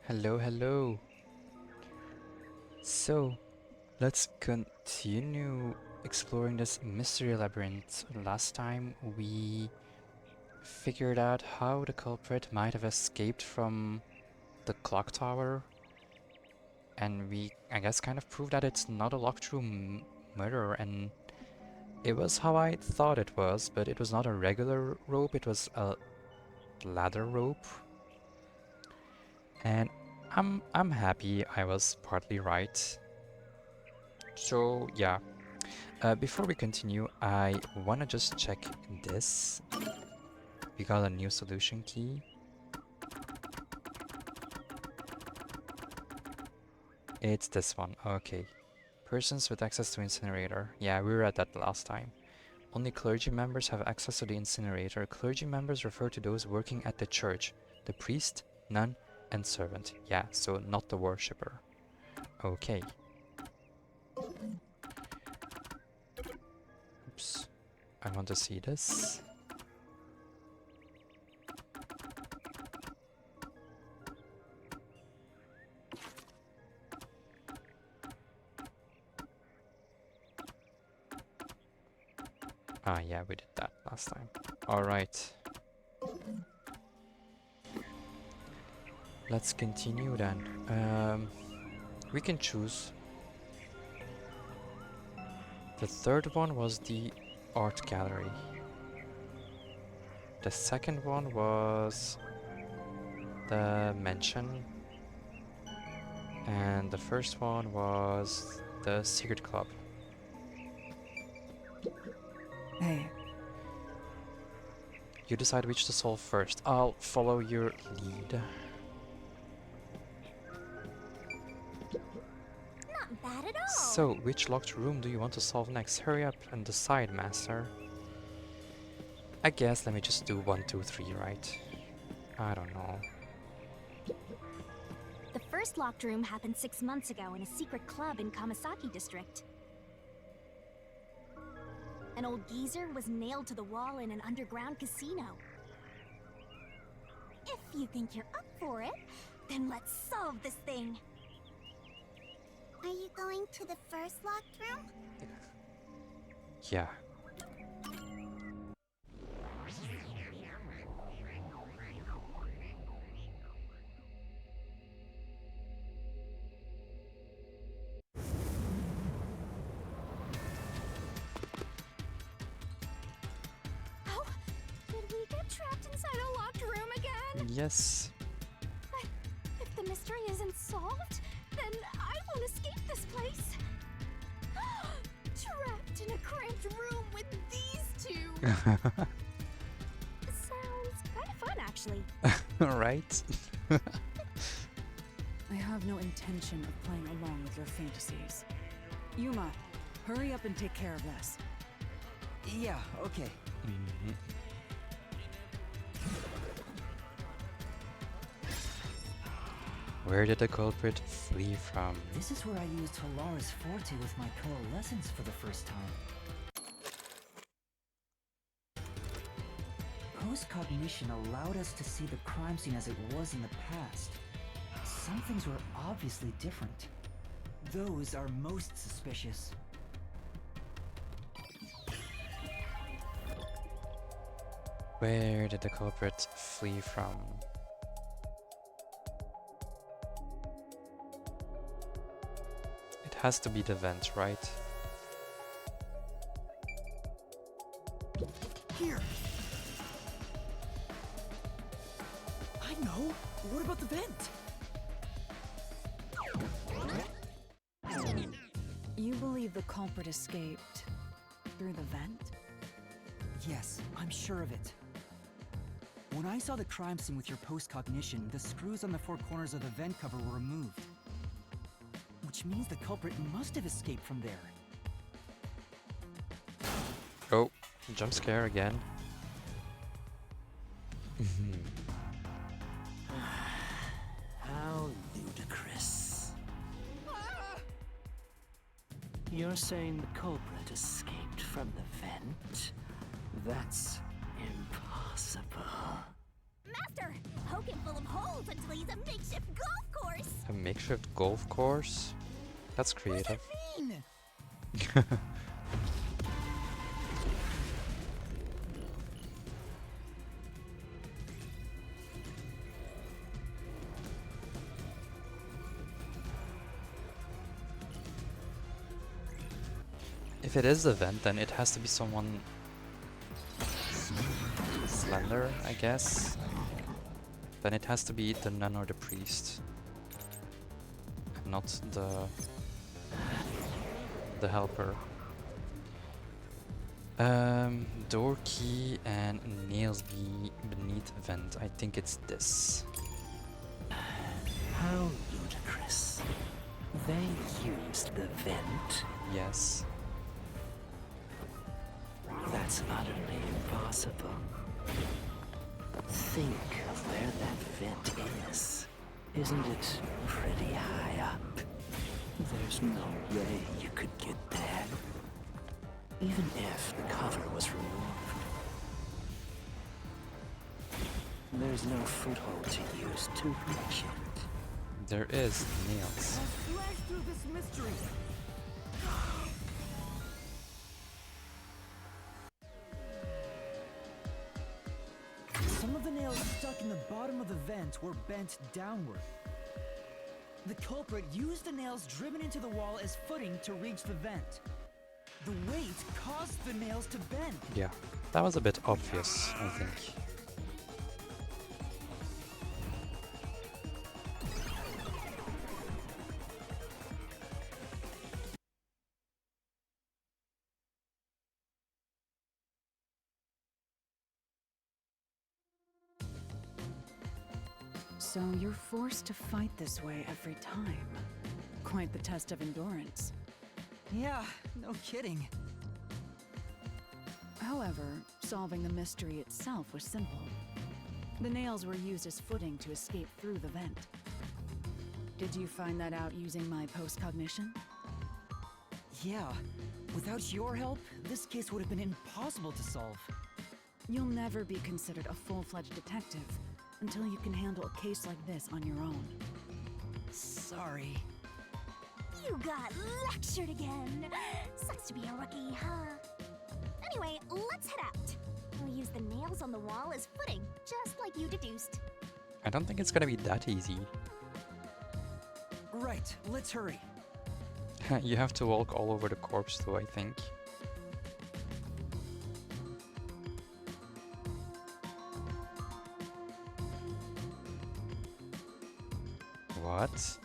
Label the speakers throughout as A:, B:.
A: Hello, hello. So, let's continue exploring this mystery labyrinth. Last time we figured out how the culprit might have escaped from the clock tower, and we, I guess, kind of proved that it's not a locked-room murder, and it was how I thought it was, but it was not a regular rope, it was a ladder rope. And I'm happy I was partly right. So yeah, before we continue, I wanna just check this. We got a new solution key. It's this one, okay. Persons with access to incinerator. Yeah, we read that last time. Only clergy members have access to the incinerator. Clergy members refer to those working at the church. The priest, nun, and servant. Yeah, so not the worshipper. Okay. Oops. I want to see this. Ah, yeah, we did that last time. Alright. Let's continue then. We can choose. The third one was the art gallery. The second one was the mansion. And the first one was the secret club.
B: Hey,
A: You decide which to solve first. I'll follow your lead.
C: Not bad at all.
A: So, which locked room do you want to solve next? Hurry up and decide, master. I guess let me just do 1, 2, 3, right? I don't know.
C: The first locked room happened 6 months ago in a secret club in Kamasaki district. An old geezer was nailed to the wall in an underground casino. If you think you're up for it, then let's solve this thing. Are you going to the first locked room?
A: Yeah.
C: Oh, did we get trapped inside a locked room again?
A: Yes.
C: But if the mystery isn't solved, then I won't escape this place. Trapped in a cramped room with these two. Sounds kind of fun, actually.
A: Right?
B: I have no intention of playing along with your fantasies. Yuma, hurry up and take care of this.
D: Yeah, okay.
A: Mhm. Where did the culprit flee from?
D: This is where I used Hilara's Forte with my coalescence for the first time. Post-cognition allowed us to see the crime scene as it was in the past. Some things were obviously different. Those are most suspicious.
A: Where did the culprit flee from? It has to be the vent, right?
D: Here! I know! What about the vent?
B: You believe the culprit escaped through the vent?
D: Yes, I'm sure of it. When I saw the crime scene with your post-cognition, the screws on the four corners of the vent cover were removed. Which means the culprit must have escaped from there.
A: Oh, jump scare again.
E: How ludicrous. You're saying the culprit escaped from the vent? That's impossible.
C: Master, broken full of holes until he's a makeshift golf course.
A: A makeshift golf course? That's creative.
D: Mean.
A: If it is the vent, then it has to be someone slender, I guess. Then it has to be the nun or the priest, and not the helper. Door key and nails beneath vent. I think it's this.
E: How ludicrous. They used the vent.
A: Yes.
E: That's utterly impossible. Think of where that vent is. Isn't it pretty high up? There's no way you could get there. Even if the cover was removed. There's no foothold to use to reach it.
A: There is nails.
D: Flash through this mystery. Some of the nails stuck in the bottom of the vent were bent downward. The culprit used the nails driven into the wall as footing to reach the vent. The weight caused the nails to bend.
A: Yeah, that was a bit obvious, I think.
B: So you're forced to fight this way every time. Quite the test of endurance.
D: Yeah, no kidding.
B: However, solving the mystery itself was simple. The nails were used as footing to escape through the vent. Did you find that out using my post-cognition?
D: Yeah, without your help, this case would have been impossible to solve.
B: You'll never be considered a full-fledged detective until you can handle a case like this on your own.
D: Sorry.
C: You got lectured again. Sucks to be a rookie, huh? Anyway, let's head out. We'll use the nails on the wall as footing, just like you deduced.
A: I don't think it's gonna be that easy.
D: Right, let's hurry.
A: You have to walk all over the corpse though, I think. What?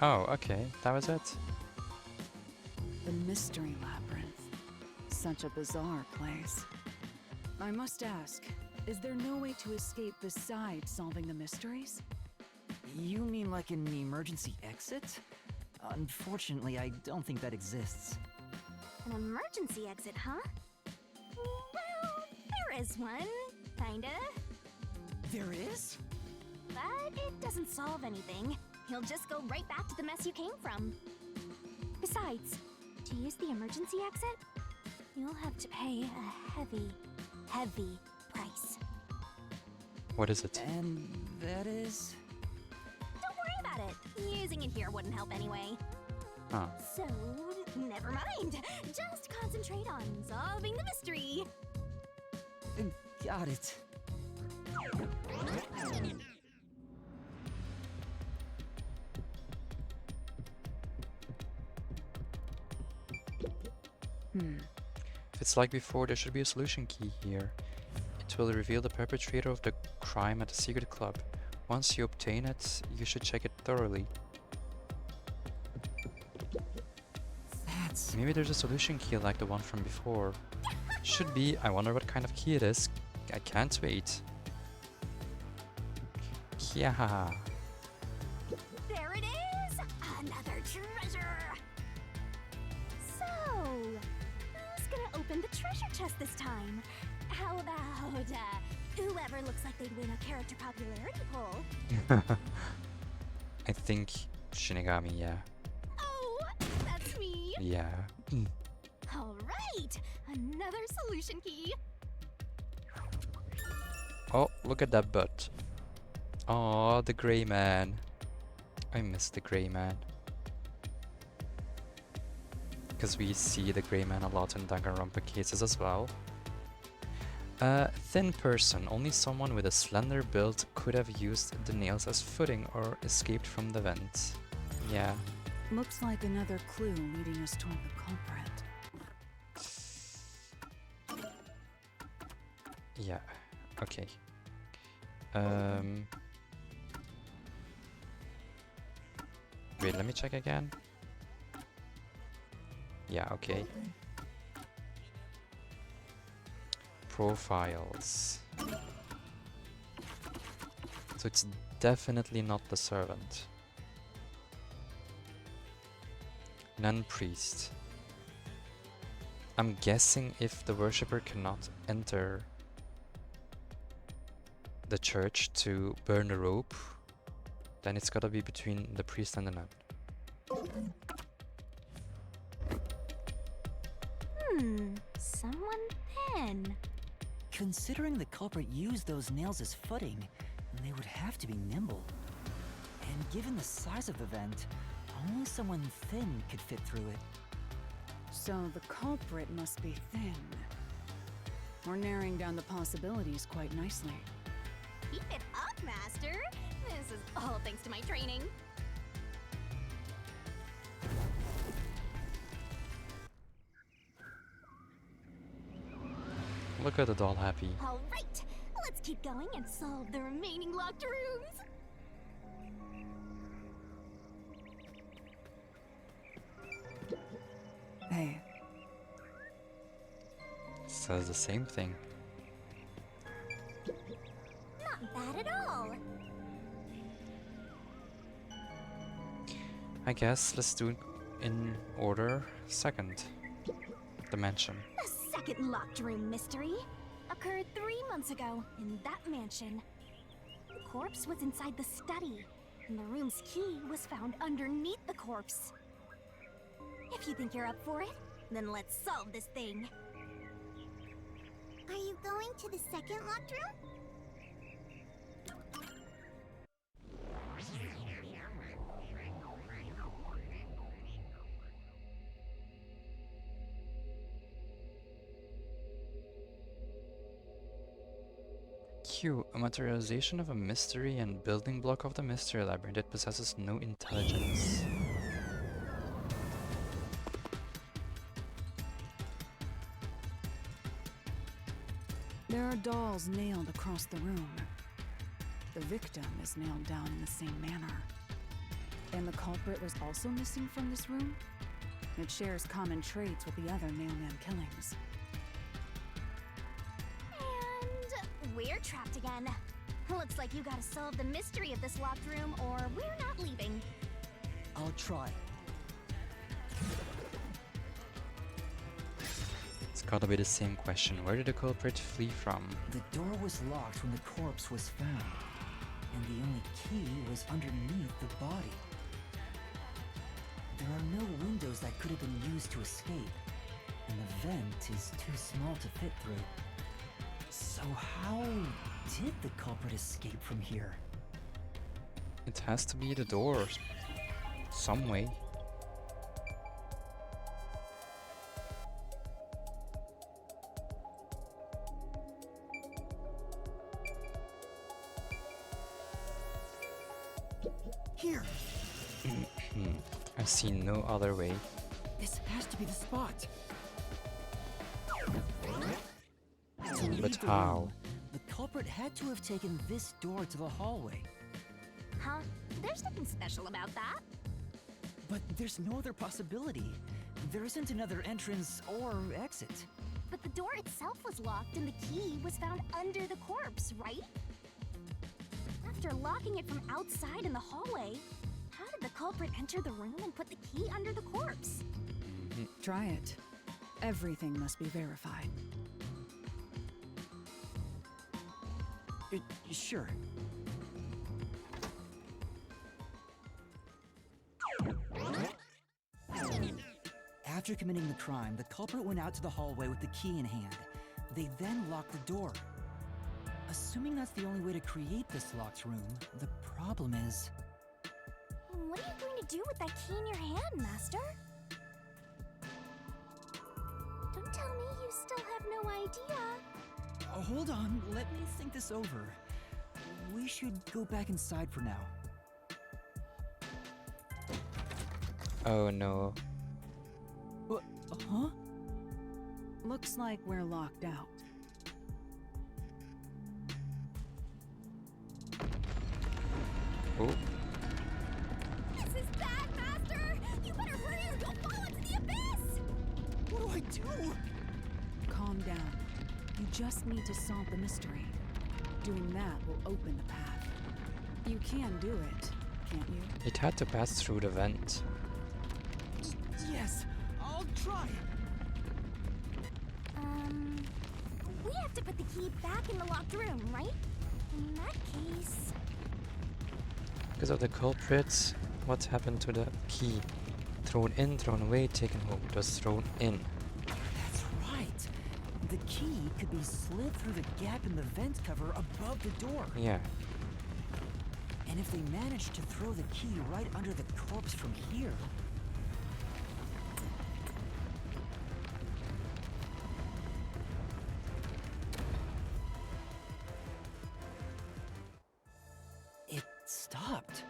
A: Oh, okay, that was it.
B: The Mystery Labyrinth. Such a bizarre place. I must ask, is there no way to escape besides solving the mysteries?
D: You mean like an emergency exit? Unfortunately, I don't think that exists.
C: An emergency exit, huh? Well, there is one, kinda.
D: There is?
C: But it doesn't solve anything. You'll just go right back to the mess you came from. Besides, to use the emergency exit, you'll have to pay a heavy, heavy price.
A: What is it?
D: And that is...
C: Don't worry about it. Using it here wouldn't help anyway.
A: Huh.
C: So, never mind. Just concentrate on solving the mystery.
D: Got it.
A: If it's like before, there should be a solution key here. It will reveal the perpetrator of the crime at the secret club. Once you obtain it, you should check it thoroughly.
D: That's...
A: Maybe there's a solution key like the one from before. Should be. I wonder what kind of key it is. I can't wait. Yeah.
C: There it is! Another treasure! So, who's gonna open the treasure chest this time? How about, whoever looks like they'd win a character popularity poll?
A: I think Shinigami, yeah.
C: Oh, that's me!
A: Yeah.
C: Alright, another solution key.
A: Oh, look at that butt. Oh, the gray man. I miss the gray man. Because we see the gray man a lot in Danganronpa cases as well. Thin person. Only someone with a slender build could have used the nails as footing or escaped from the vent. Yeah.
B: Looks like another clue leading us toward the culprit.
A: Yeah. Okay. Wait, let me check again. Yeah, okay. Profiles. So it's definitely not the servant. Non-priest. I'm guessing if the worshipper cannot enter the church to burn the rope, then it's gotta be between the priest and the nun.
C: Someone thin.
D: Considering the culprit used those nails as footing, they would have to be nimble. And given the size of the vent, only someone thin could fit through it.
B: So the culprit must be thin. We're narrowing down the possibilities quite nicely.
C: Keep it up, Master. This is all thanks to my training.
A: Look at the doll happy.
C: All right, let's keep going and solve the remaining locked rooms.
B: Hey,
A: Says the same thing.
C: Not bad at all.
A: I guess let's do it in order. Second. The mansion.
C: The second locked room mystery occurred 3 months ago in that mansion. The corpse was inside the study, and the room's key was found underneath the corpse. If you think you're up for it, then let's solve this thing. Are you going to the second locked room?
A: Q. A materialization of a mystery and building block of the mystery labyrinth. It possesses no intelligence.
B: there are dolls nailed across the room. The victim is nailed down in the same manner. And the culprit was also missing from this room? It shares common traits with the other nailman killings.
C: And we're trapped again. Looks like you gotta solve the mystery of this locked room, or we're not leaving.
D: I'll try.
A: It's gotta be the same question. Where did the culprit flee from?
D: The door was locked when the corpse was found, and the only key was underneath the body. There are no windows that could have been used to escape, and the vent is too small to fit through. So how did the culprit escape from here?
A: It has to be the door. Some way.
D: Here!
A: I see no other way.
D: This has to be the spot! To
A: But
D: leave the
A: how?
D: room, the culprit had to have taken this door to the hallway.
C: Huh? There's nothing special about that.
D: But there's no other possibility. There isn't another entrance or exit.
C: But the door itself was locked and the key was found under the corpse, right? After locking it from outside in the hallway, how did the culprit enter the room and put the key under the corpse?
B: Try it. Everything must be verified.
D: Sure. After committing the crime, the culprit went out to the hallway with the key in hand. They then locked the door. Assuming assuming that's the only way to create this locked room, the problem is...
C: What are you going to do with that key in your hand, Master? Don't tell me you still have no idea.
D: Hold on, let me think this over. We should go back inside for now.
A: Oh no.
D: Huh?
B: Looks like we're locked out.
A: Oh,
C: This is bad, Master! You better hurry or you'll fall into the abyss!
D: What do I do?
B: Calm down. You just need to solve the mystery. Doing that will open the path. You can do it, can't you?
A: it had to pass through the vent.
D: Yes, I'll try.
C: We have to put the key back in the locked room, right? In that case...
A: Because of the culprits, what happened to the key? Thrown in, thrown away, taken home. It was thrown in.
D: That's right. The key could be slid through the gap in the vent cover above the door.
A: Yeah.
D: And if they managed to throw the key right under the corpse from here... It stopped.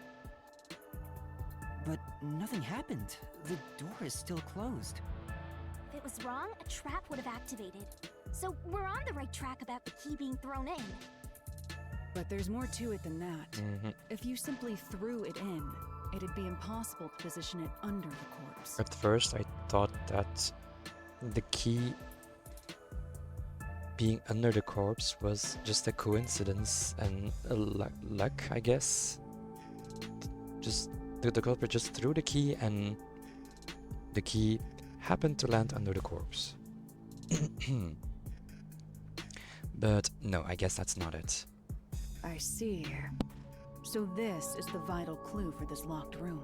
D: But nothing happened. The door is still closed.
C: If it was wrong, a trap would have activated. So we're on the right track about the key being thrown in.
B: But there's more to it than that.
A: Hmm.
B: If you simply threw it in, it'd be impossible to position it under the corpse.
A: At first, I thought that the key being under the corpse was just a coincidence and a luck, I guess. Just the culprit just threw the key and the key happened to land under the corpse. But no, I guess that's not it.
B: I see. So this is the vital clue for this locked room.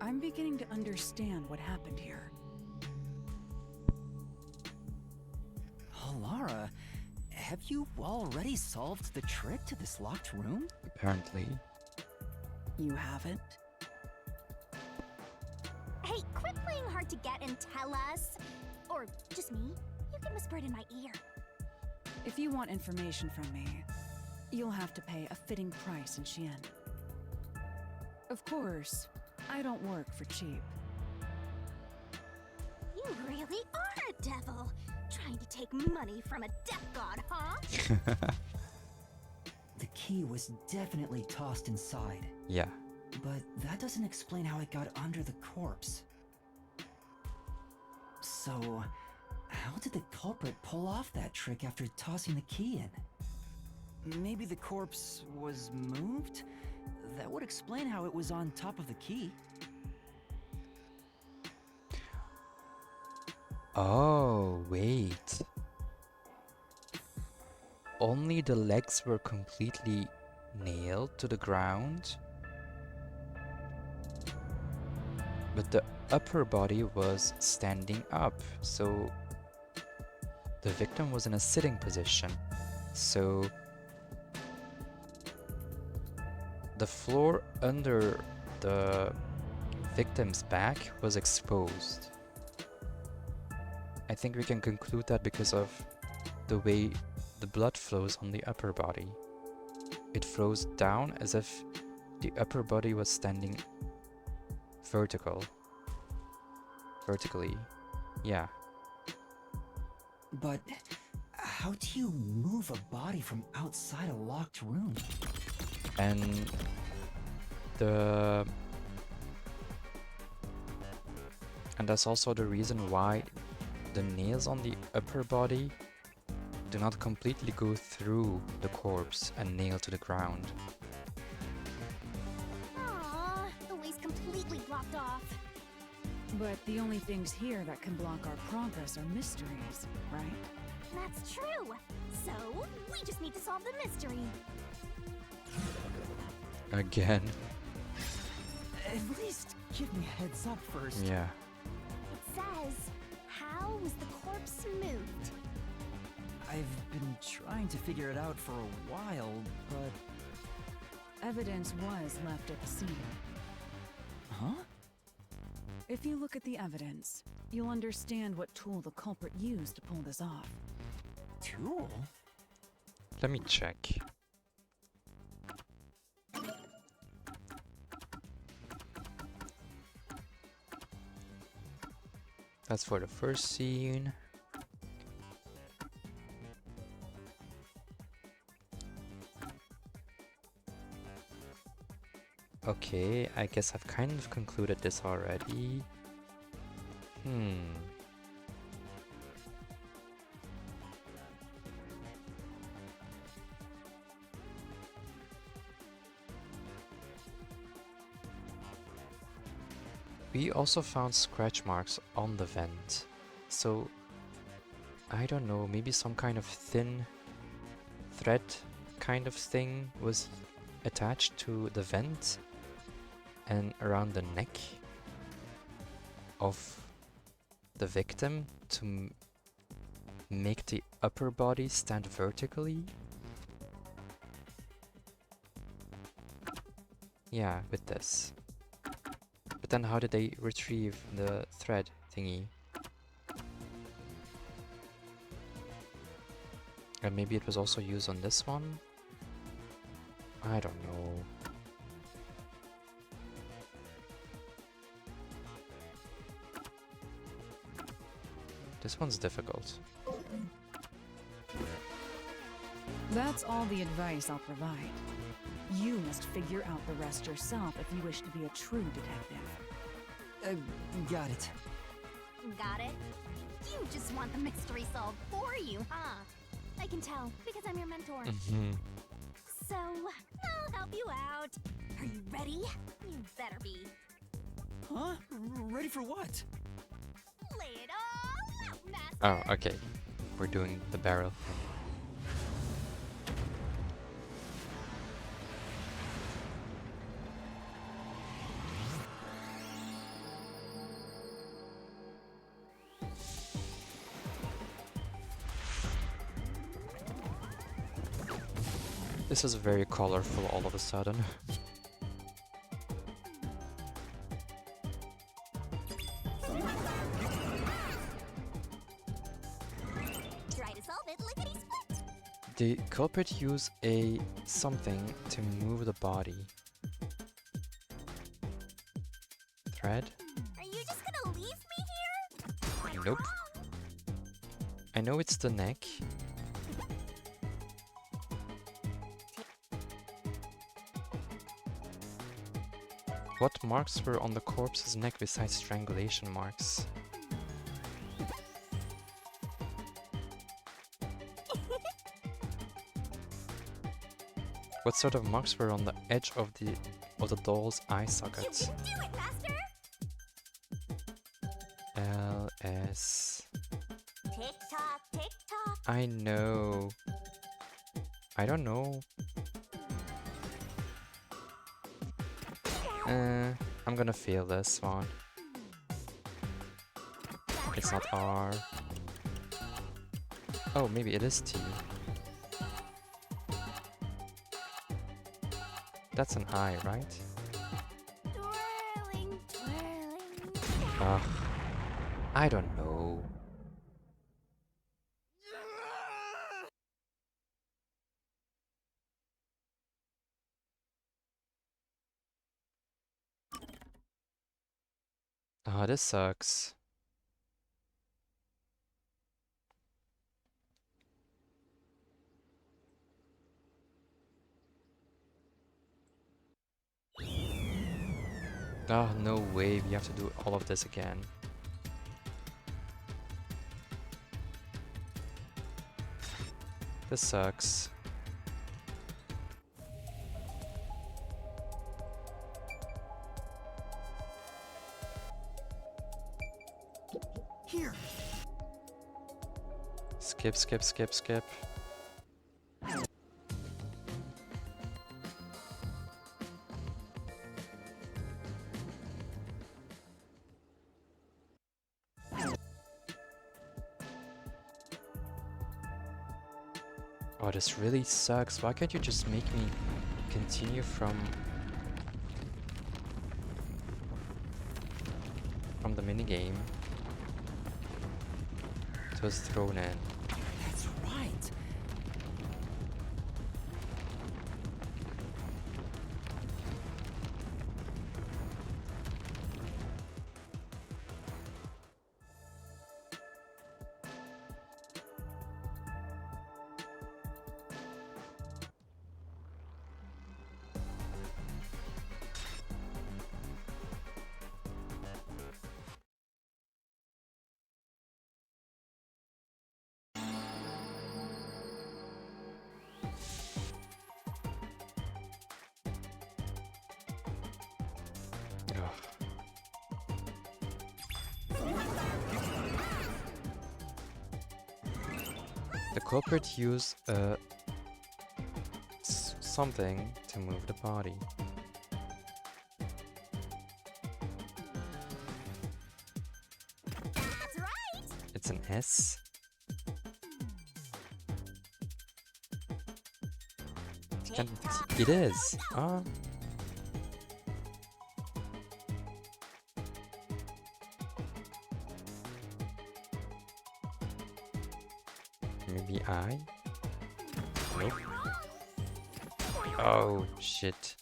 B: I'm beginning to understand what happened here.
D: Lara, have you already solved the trick to this locked room?
A: Apparently.
B: You haven't?
C: Hey, quit playing hard to get and tell us. Or just me. You can whisper it in my ear.
B: If you want information from me, you'll have to pay a fitting price in Xian. Of course, I don't work for cheap.
C: You really are a devil. Trying to take money from a death god, huh?
D: The key was definitely tossed inside,
A: Yeah.
D: but that doesn't explain how it got under the corpse. So, how did the culprit pull off that trick after tossing the key in? Maybe the corpse was moved? That would explain how it was on top of the key.
A: Oh, wait. Only the legs were completely nailed to the ground, but the upper body was standing up, so the victim was in a sitting position. So the floor under the victim's back was exposed. I think we can conclude that because of the way the blood flows on the upper body. It flows down as if the upper body was standing vertically. Yeah.
D: But how do you move a body from outside a locked room?
A: And that's also the reason why the nails on the upper body do not completely go through the corpse and nail to the ground.
C: Aww, the way's completely blocked off.
B: But the only things here that can block our progress are mysteries, right?
C: That's true. So, we just need to solve the mystery.
A: Again.
D: At least give me a heads up first.
A: Yeah.
C: It says, how was the corpse moved?
D: I've been trying to figure it out for a while, but...
B: Evidence was left at the scene.
D: Huh?
B: If you look at the evidence, you'll understand what tool the culprit used to pull this off.
D: Tool?
A: Let me check. That's for the first scene. Okay, I guess I've kind of concluded this already. We also found scratch marks on the vent. So, I don't know, maybe some kind of thin thread kind of thing was attached to the vent and around the neck of the victim to make the upper body stand vertically. Yeah, with this. But then how did they retrieve the thread thingy? And maybe it was also used on this one? I don't know. This one's difficult.
B: That's all the advice I'll provide. You must figure out the rest yourself if you wish to be a true detective.
D: Got it.
C: Got it? You just want the mystery solved for you, huh? I can tell, because I'm your mentor. So, I'll help you out. Are you ready? You better be.
D: Huh? Ready for what?
C: Lay it all out, master!
A: Oh, okay. We're doing the barrel. This is very colorful all of a sudden.
C: Try to solve it, lickety-split!
A: The culprit used a something to move the body. Thread?
C: Are you just gonna leave me here?
A: Nope. I know it's the neck. What marks were on the corpse's neck besides strangulation marks? What sort of marks were on the edge of the doll's eye
C: You
A: socket?
C: can do it, master!
A: LS.
C: Tick-tock, tick-tock.
A: I know. I don't know. I'm gonna fail this one. It's not R. Oh, maybe it is T. That's an I, right?
C: Twirling, twirling.
A: Ugh. I don't know. Ah, this sucks. Ah, no way, we have to do all of this again. This sucks.
D: Here.
A: Skip, skip, skip, skip. Oh, this really sucks. Why can't you just make me continue from the minigame? It was thrown in.
D: That's right.
A: Ugh. The culprit used something to move the body.
C: That's right!
A: It's an S. It is. Ah. Maybe I? Nope. Oh, shit.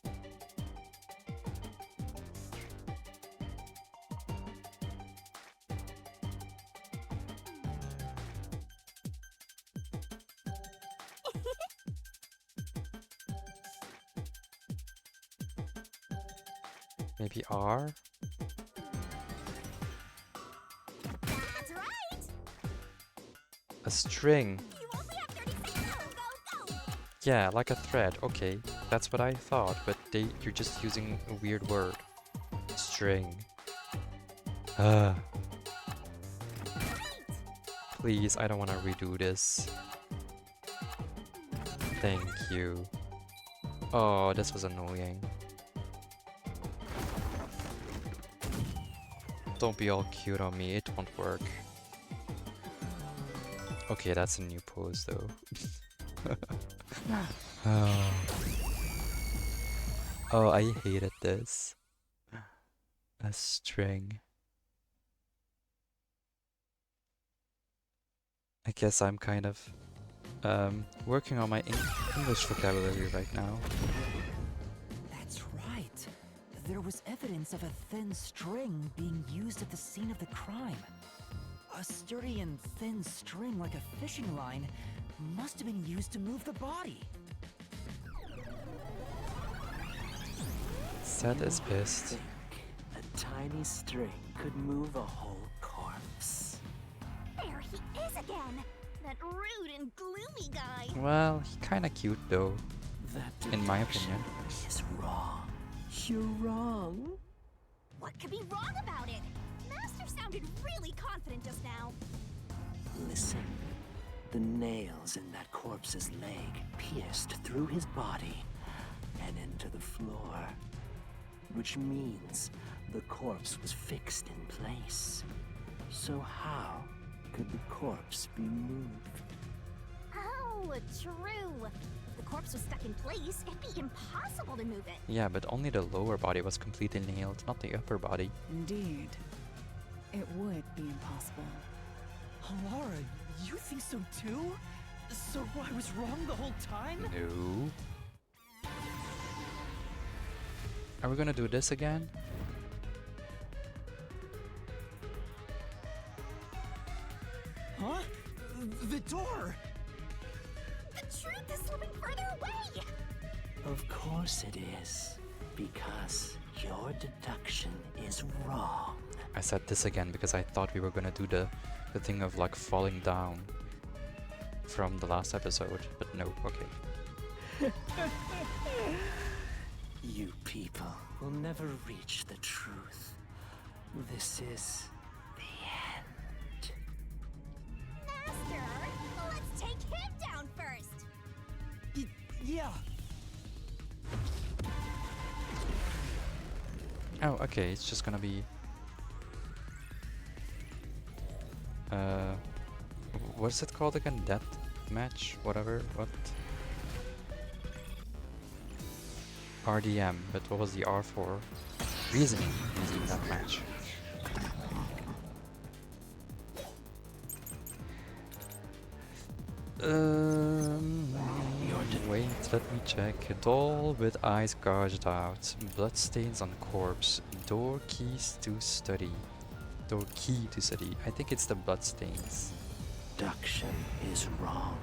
A: Maybe R?
C: That's right!
A: A string.
C: You only have 30 seconds. Go, go, go!
A: Yeah, like a thread. Okay, that's what I thought, but you're just using a weird word. String. Ah. Please, I don't want to redo this. Thank you. Oh, this was annoying. Don't be all cute on me, it won't work. Okay, that's a new pose though. Oh. Oh, I hated this. A string. I guess I'm kind of working on my English vocabulary right now.
D: That's right. There was evidence of a thin string being used at the scene of the crime. A sturdy and thin string like a fishing line must have been used to move the body.
A: Seth is pissed.
E: Think a tiny string could move a whole corpse.
C: There he is again! That rude and gloomy guy!
A: Well, he kinda cute though,
E: That
A: in my
E: deduction
A: opinion.
E: is wrong. You're wrong.
C: What could be wrong about it? Master sounded really confident just now.
E: Listen. The nails in that corpse's leg pierced through his body and into the floor. Which means the corpse was fixed in place. So how could the corpse be moved?
C: Oh, true. If the corpse was stuck in place, it'd be impossible to move it.
A: Yeah, but only the lower body was completely nailed, not the upper body.
B: Indeed. It would be impossible.
D: Laura, you think so too? So I was wrong the whole time?
A: No. Are we gonna do this again?
D: Huh? The door!
C: The truth is slipping further away!
E: Of course it is. Because your deduction is wrong.
A: I said this again because I thought we were gonna do the thing of like falling down from the last episode, but no, okay.
E: You people will never reach the truth. This is the end.
C: Master, let's take him down first!
D: Yeah.
A: Oh, okay, it's just gonna be... What is it called again? Death Deathmatch, whatever, what? RDM, but what was the R for? Reasoning Deathmatch. Wait, let me check. Doll with eyes gouged out. Bloodstains on corpse. Door keys to study. Door key to study. I think it's the bloodstains.
E: Deduction is wrong.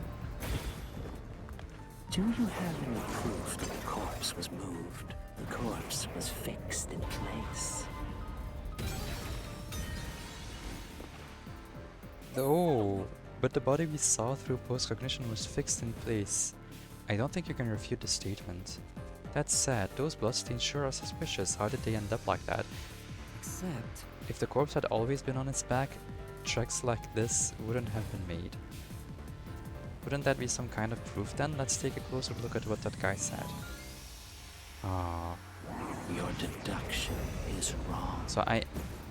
E: Do you have any proof that the corpse was moved? The corpse was fixed in place.
A: Oh, but the body we saw through post-cognition was fixed in place. I don't think you can refute the statement. That's sad. Those bloodstains sure are suspicious. How did they end up like that?
D: Except,
A: If the corpse had always been on its back, tracks like this wouldn't have been made. Wouldn't that be some kind of proof then? Let's take a closer look at what that guy said. Ah,
E: Your deduction is wrong.
A: so I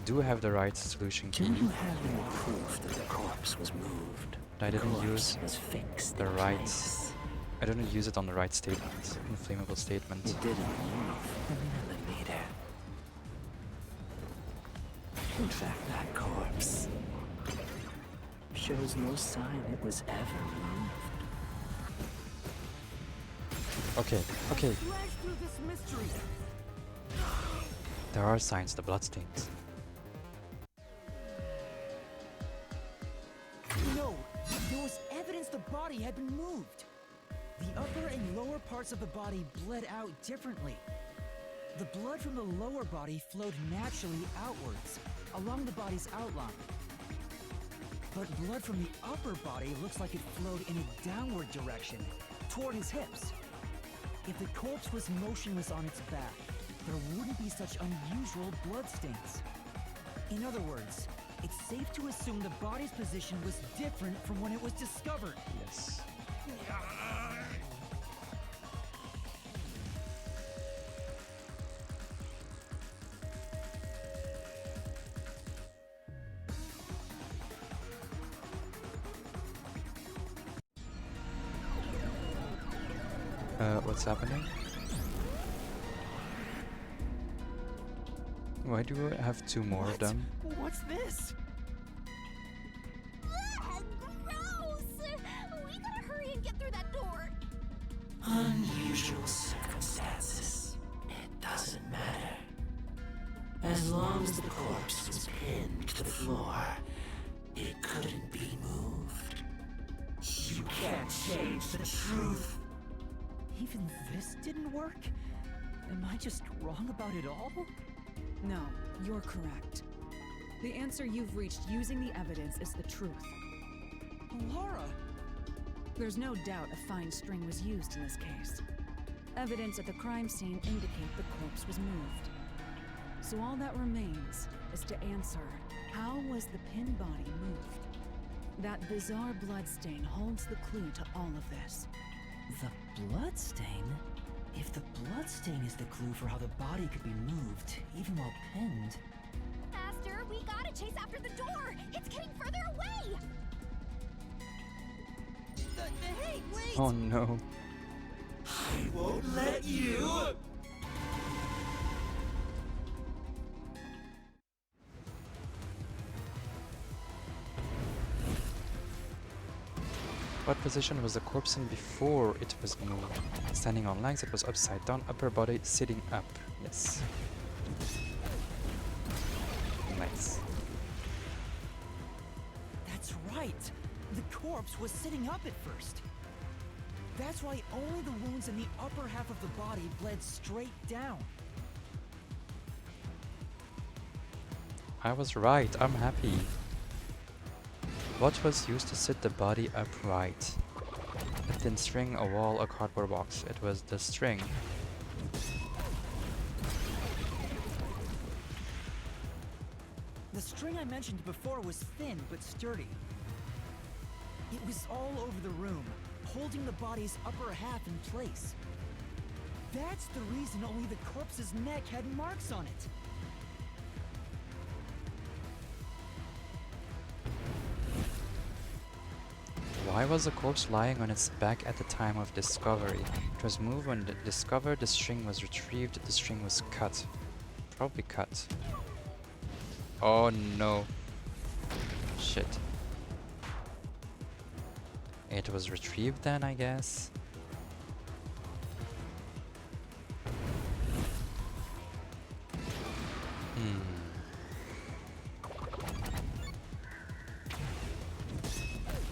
A: do have the right solution
E: Do
A: key,
E: you have any proof that the corpse was moved?
A: but I
E: The
A: didn't
E: corpse
A: use
E: was fixed
A: the
E: in
A: right.
E: place.
A: I didn't use it on the right statement. Inflammable statement.
E: It didn't move a millimeter. In fact, that corpse shows no sign it was ever moved.
A: Okay, okay.
D: flash through this mystery.
A: There are signs, the bloodstains.
D: No, there was evidence the body had been moved. The upper and lower parts of the body bled out differently. The blood from the lower body flowed naturally outwards, along the body's outline. But blood from the upper body looks like it flowed in a downward direction, toward his hips. If the corpse was motionless on its back, there wouldn't be such unusual bloodstains. In other words, it's safe to assume the body's position was different from when it was discovered.
A: Yes. What's happening? Why do I have two more of them?
D: What's this?
C: Ugh, gross! We gotta hurry and get through that door.
E: Unusual circumstances. It doesn't matter. As long as the corpse was pinned to the floor, it couldn't be moved. You can't change the truth.
D: Even this didn't work? Am I just wrong about it all?
B: No, you're correct. The answer you've reached using the evidence is the truth.
D: Laura!
B: There's no doubt a fine string was used in this case. Evidence at the crime scene indicate the corpse was moved. So all that remains is to answer, how was the pin body moved? That bizarre bloodstain holds the clue to all of this.
D: The bloodstain? If the bloodstain is the clue for how the body could be moved, even while pinned...
C: Faster, we gotta chase after the door. It's getting further away.
D: Hey, wait!
A: Oh no.
E: I won't let you!
A: What position was the corpse in before it was moved? Standing on legs, it was upside down, upper body sitting up. Yes. Nice.
D: That's right! The corpse was sitting up at first. That's why only the wounds in the upper half of the body bled straight down.
A: I was right, I'm happy. What was used to sit the body upright? A thin string, a wall, a cardboard box. It was the string.
D: The string I mentioned before was thin but sturdy. It was all over the room, holding the body's upper half in place. That's the reason only the corpse's neck had marks on it.
A: Why was the corpse lying on its back at the time of discovery? It was moved when discovered, the string was retrieved, the string was cut. Probably cut. Oh no. Shit. It was retrieved then, I guess.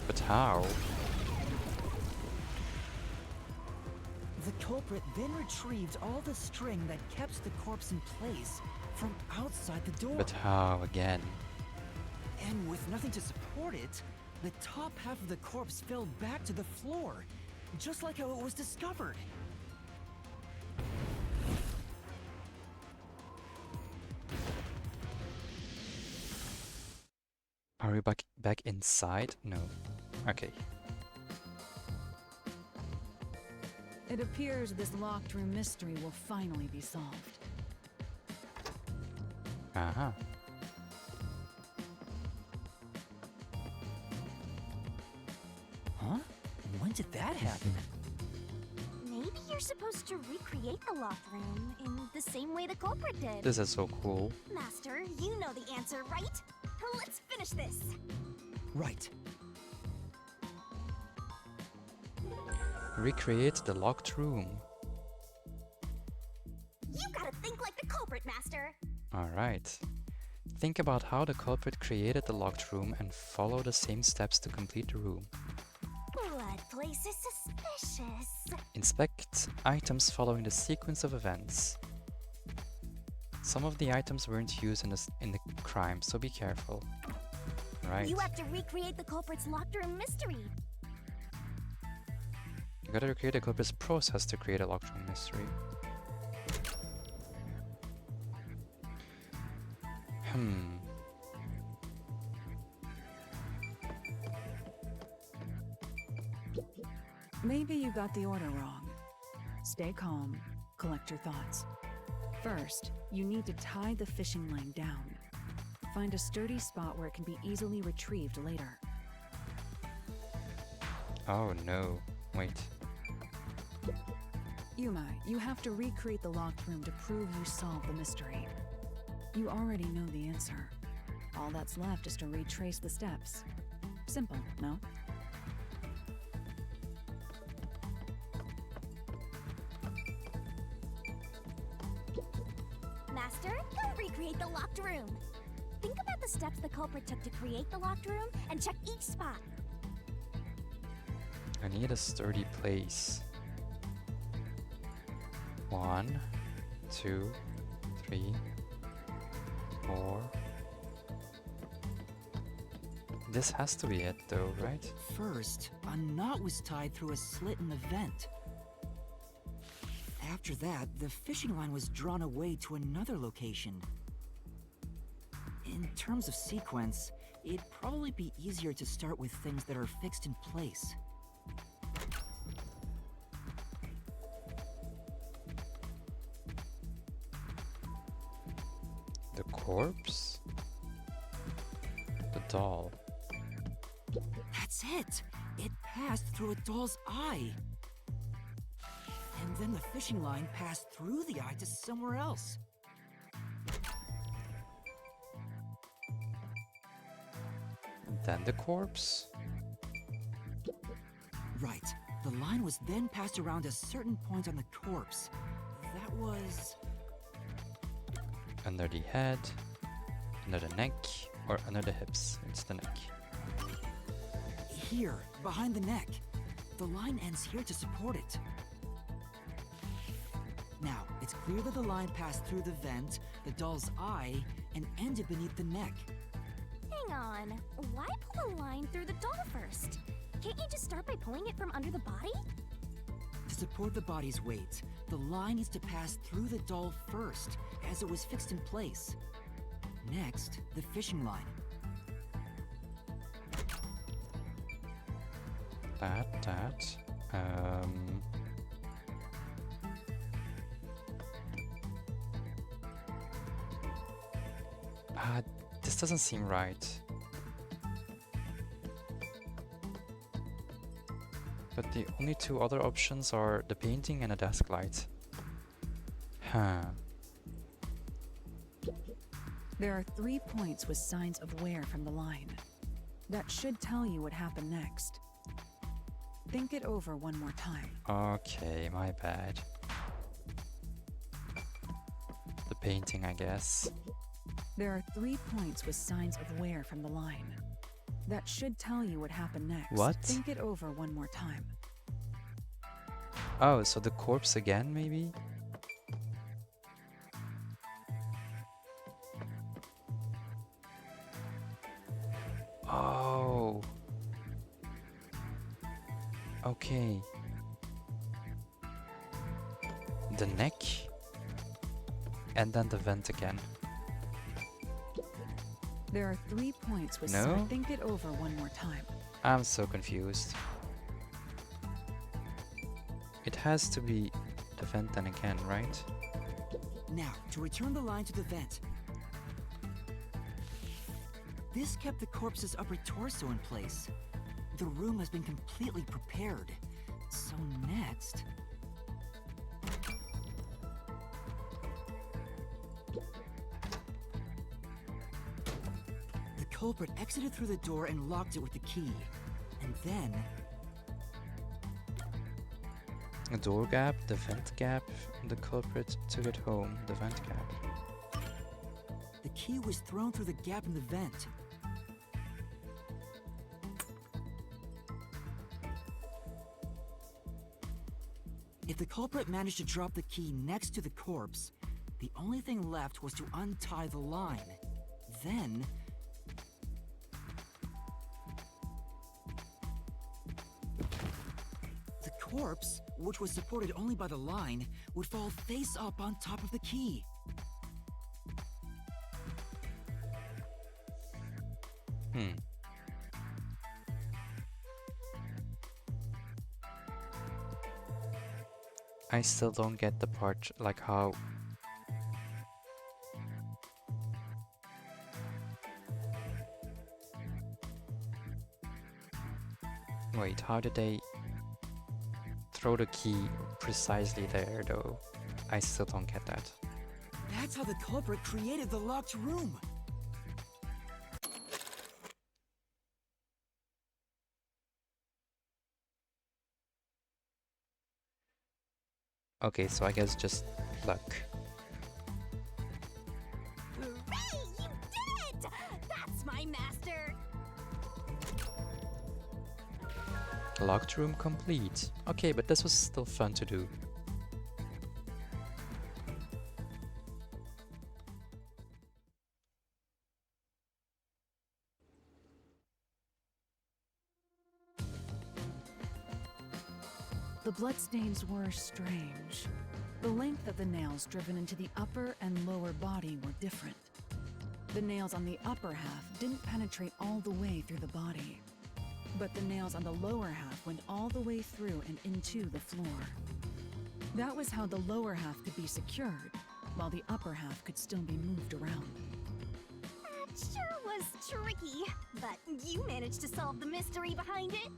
A: But how?
D: The culprit then retrieved all the string that kept the corpse in place from outside the door.
A: But how again?
D: And with nothing to support it, the top half of the corpse fell back to the floor, just like how it was discovered.
A: Are we back inside? No. Okay.
B: It appears this locked room mystery will finally be solved.
A: Uh-huh.
D: Huh? When did that happen?
C: Maybe you're supposed to recreate the locked room in the same way the culprit did.
A: This is so cool.
C: Master, you know the answer, right? Let's finish this.
D: Right.
A: Recreate the locked room.
C: You gotta think like the culprit, Master.
A: Alright. Think about how the culprit created the locked room and follow the same steps to complete the room.
C: Blood place is suspicious.
A: Inspect items following the sequence of events. Some of the items weren't used in the crime, so be careful. Right.
C: You have to recreate the culprit's locked room mystery.
A: You gotta recreate the culprit's process to create a locked room mystery.
B: Maybe you got the order wrong. Stay calm, collect your thoughts. First, you need to tie the fishing line down. Find a sturdy spot where it can be easily retrieved later.
A: Oh no. Wait.
B: Yuma, you have to recreate the locked room to prove you solved the mystery. You already know the answer. All that's left is to retrace the steps. Simple, no?
C: Master, go recreate the locked room. Think about the steps the culprit took to create the locked room and check each spot.
A: I need a sturdy place. 1, 2, 3, 4. This has to be it though, right?
D: First, a knot was tied through a slit in the vent. After that, the fishing line was drawn away to another location. In terms of sequence, it'd probably be easier to start with things that are fixed in place.
A: The corpse? The doll.
D: That's it! It passed through a doll's eye! And then the fishing line passed through the eye to somewhere else.
A: Then the corpse?
D: Right. The line was then passed around a certain point on the corpse. That was...
A: Under the head, under the neck, or under the hips. It's the neck.
D: here, behind the neck. The line ends here to support it. Now, it's clear that the line passed through the vent, the doll's eye, and ended beneath the neck.
C: Hang on. Why pull the line through the doll first? Can't you just start by pulling it from under the body?
D: To support the body's weight, the line needs to pass through the doll first, as it was fixed in place. Next, the fishing line.
A: This doesn't seem right. The only two other options are the painting and a desk light. Huh.
B: There are 3 points with signs of wear from the line. That should tell you what happened next. Think it over one more time.
A: Okay, my bad. The painting, I guess.
B: There are 3 points with signs of wear from the line. That should tell you what happened next.
A: What?
B: Think it over one more time.
A: Oh, so the corpse again, maybe? Oh. Okay. The neck. And then the vent again.
B: There are 3 points with
A: No?
B: Think it over one more time.
A: I'm so confused. It has to be the vent then again, right?
D: Now, to return the line to the vent. This kept the corpse's upper torso in place. The room has been completely prepared. So next... The culprit exited through the door and locked it with the key. And then...
A: A door gap, the vent gap, the culprit took it home, the vent gap.
D: the key was thrown through the gap in the vent. If the culprit managed to drop the key next to the corpse, the only thing left was to untie the line. Then... the corpse, which was supported only by the line, would fall face up on top of the key.
A: I still don't get the part, like how... Wait, how did they throw the key precisely there, though? I still don't get that.
D: That's how the culprit created the locked room.
A: Okay, so I guess just luck.
C: Hooray! You did it! That's my master!
A: Locked room complete. Okay, but this was still fun to do.
B: The bloodstains were strange. The length of the nails driven into the upper and lower body were different. The nails on the upper half didn't penetrate all the way through the body, but the nails on the lower half went all the way through and into the floor. That was how the lower half could be secured, while the upper half could still be moved around.
C: That sure was tricky, but you managed to solve the mystery behind it.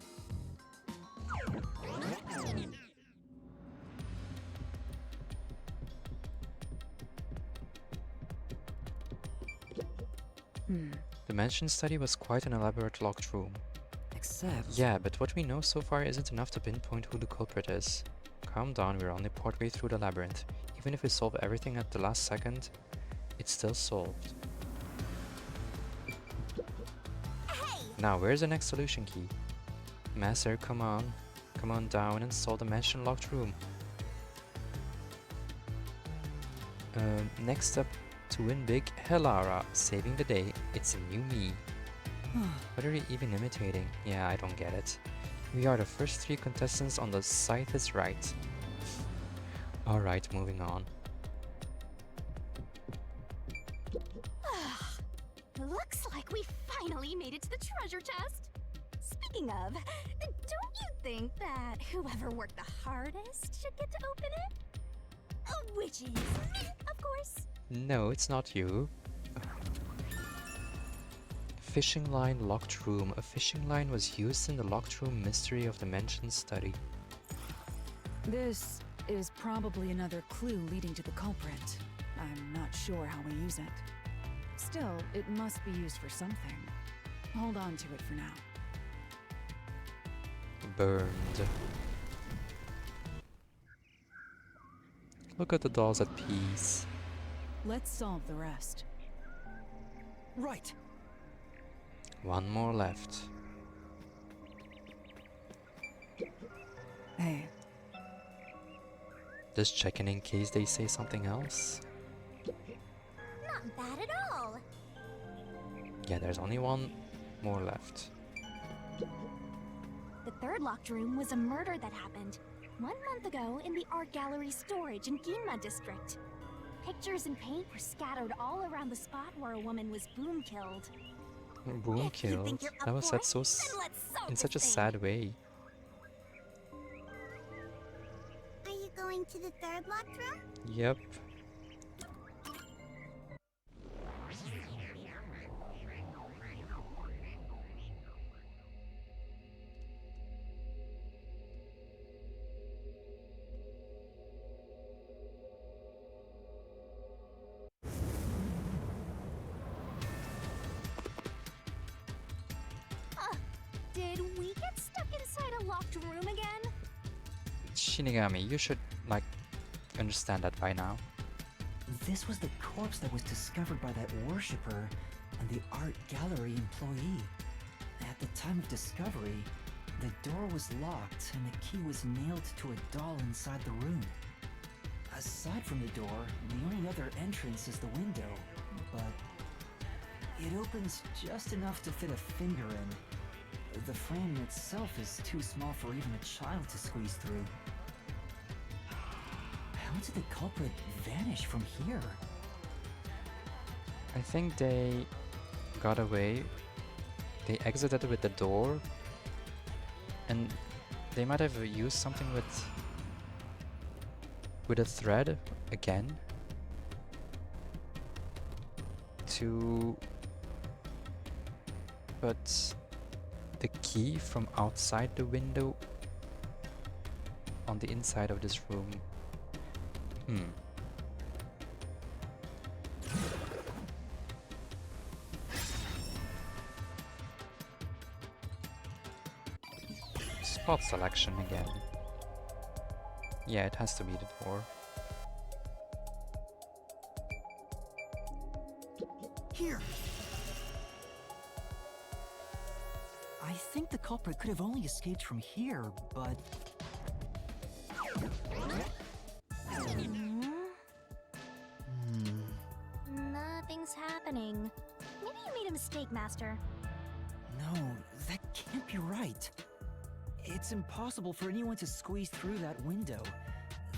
A: The mansion study was quite an elaborate locked room.
D: Except...
A: Yeah, but what we know so far isn't enough to pinpoint who the culprit is. Calm down, we're only partway through the labyrinth. Even if we solve everything at the last second, it's still solved.
C: Hey!
A: Now, where's the next solution key? Master, come on. Come on down and solve the mansion locked room. Next up, to win big, Helara, saving the day. It's a new me. What are they even imitating? Yeah, I don't get it. We are the first 3 contestants on the Scythe is right. Alright, moving on.
C: Looks like we finally made it to the treasure chest. Speaking of, don't you think that whoever worked the hardest should get to open it? Which is me, of course.
A: No, it's not you. Fishing line locked room. A fishing line was used in the locked room mystery of Dimension study.
B: This is probably another clue leading to the culprit. I'm not sure how we use it. Still, it must be used for something. Hold on to it for now.
A: Burned. Look at the dolls at peace.
B: Let's solve the rest.
D: Right.
A: One more left.
B: Hey,
A: Just checking in case they say something else.
C: Not bad at all.
A: Yeah, there's only one more left.
C: The third locked room was a murder that happened 1 month ago in the art gallery storage in Ginma district. Pictures and paint were scattered all around the spot where a woman was boom killed.
A: Boom
C: If you think
A: killed.
C: you're up
A: That was
C: for
A: said
C: it,
A: so
C: then let's solve
A: in
C: this
A: such a
C: thing.
A: sad way.
C: Are you going to the third locked room?
A: Yep.
C: Did we get stuck inside a locked room again?
A: Shinigami, you should, like, understand that by now.
D: This was the corpse that was discovered by that worshipper and the art gallery employee. At the time of discovery, the door was locked and the key was nailed to a doll inside the room. Aside from the door, the only other entrance is the window, but it opens just enough to fit a finger in. The frame itself is too small for even a child to squeeze through. How did the culprit vanish from here?
A: I think they got away. They exited with the door. And they might have used something with a thread again to put the key from outside the window on the inside of this room. Spot selection again. Yeah, it has to be the door.
D: Here! I think the culprit could have only escaped from here, but...
C: Nothing's happening. Maybe you made a mistake, Master.
D: No, that can't be right. It's impossible for anyone to squeeze through that window.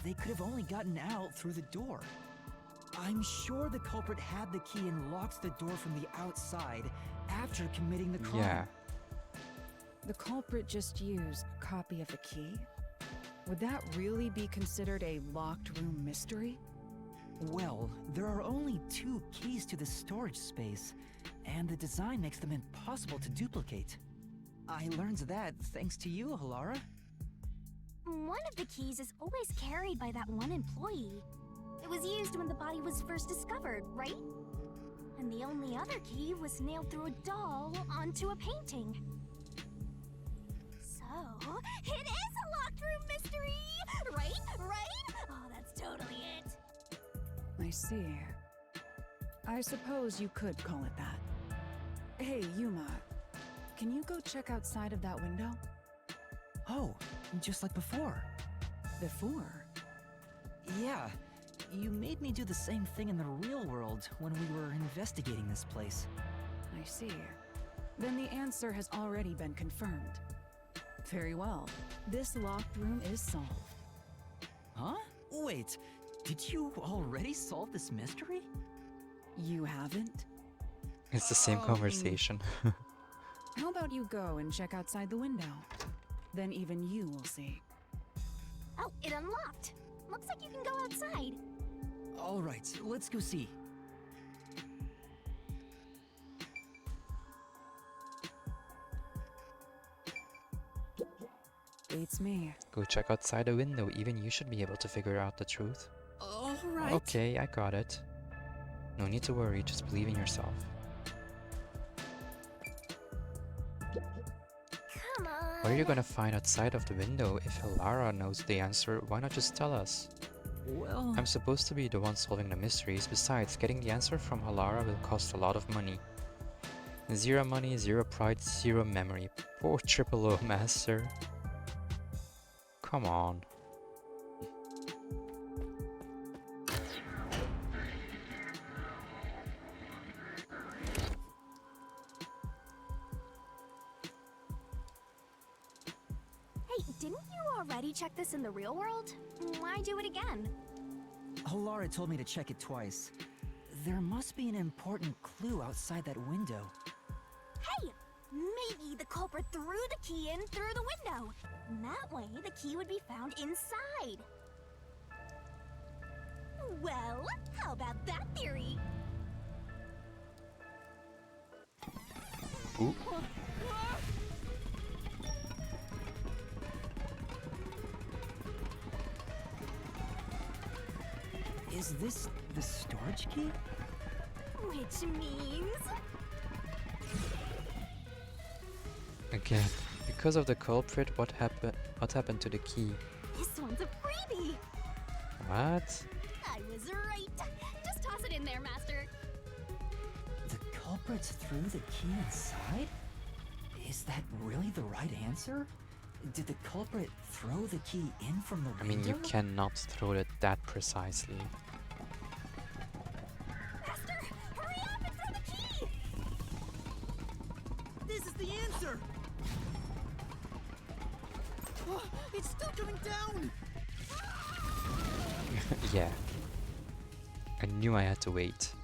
D: They could have only gotten out through the door. I'm sure the culprit had the key and locked the door from the outside after committing the crime.
A: Yeah.
B: the culprit just used a copy of the key? Would that really be considered a locked room mystery?
D: Well, there are only 2 keys to the storage space, and the design makes them impossible to duplicate. I learned that thanks to you, Halara.
C: One of the keys is always carried by that one employee. It was used when the body was first discovered, right? And the only other key was nailed through a doll onto a painting. So, it is a locked room mystery! Right? Right? Oh, that's totally it.
B: I see. I suppose you could call it that. Hey, Yuma, can you go check outside of that window?
D: Oh, just like before.
B: Before?
D: Yeah, you made me do the same thing in the real world when we were investigating this place.
B: I see. Then the answer has already been confirmed. Very well. This locked room is solved.
D: Huh? Wait, did you already solve this mystery?
B: You haven't?
A: It's the same conversation.
B: How about you go and check outside the window? Then even you will see.
C: Oh, it unlocked. Looks like you can go outside.
D: All right, let's go see.
B: beats me.
A: Go check outside the window. Even you should be able to figure out the truth.
B: Alright.
A: Okay, I got it. No need to worry, just believe in yourself.
C: Come on.
A: What are you gonna find outside of the window? If Alara knows the answer, why not just tell us?
D: Well,
A: I'm supposed to be the one solving the mysteries. Besides, getting the answer from Halara will cost a lot of money. Zero money, zero pride, zero memory. Poor Triple O Master. Come on.
C: Hey, didn't you already check this in the real world? Why do it again?
D: Halara told me to check it twice. There must be an important clue outside that window.
C: Hey, maybe the culprit threw the key in through the window. That way, the key would be found inside. Well, how about that theory?
A: Ooh.
D: Is this the storage key?
C: Which means...
A: Again, because of the culprit, what happened to the key?
C: This one's a freebie!
A: What?
C: I was right! Just toss it in there, Master!
D: The culprit threw the key inside? Is that really the right answer? Did the culprit throw the key in from the window?
A: I mean, you cannot throw it that precisely.
C: Master, hurry up and throw the key!
D: This is the answer! Oh, it's still coming down!
A: Yeah. I knew I had to wait.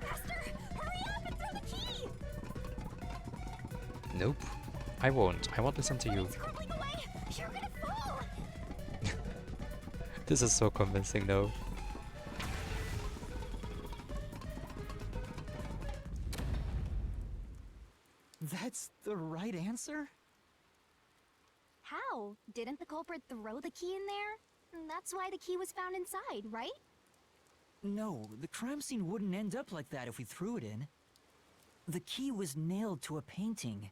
C: Master, hurry up and throw the key!
A: Nope. I won't. I won't listen to you.
C: It's crumbling away! You're gonna fall!
A: This is so convincing though.
D: That's the right answer?
C: How? Didn't the culprit throw the key in there? That's why the key was found inside, right?
D: No, the crime scene wouldn't end up like that if we threw it in. The key was nailed to a painting.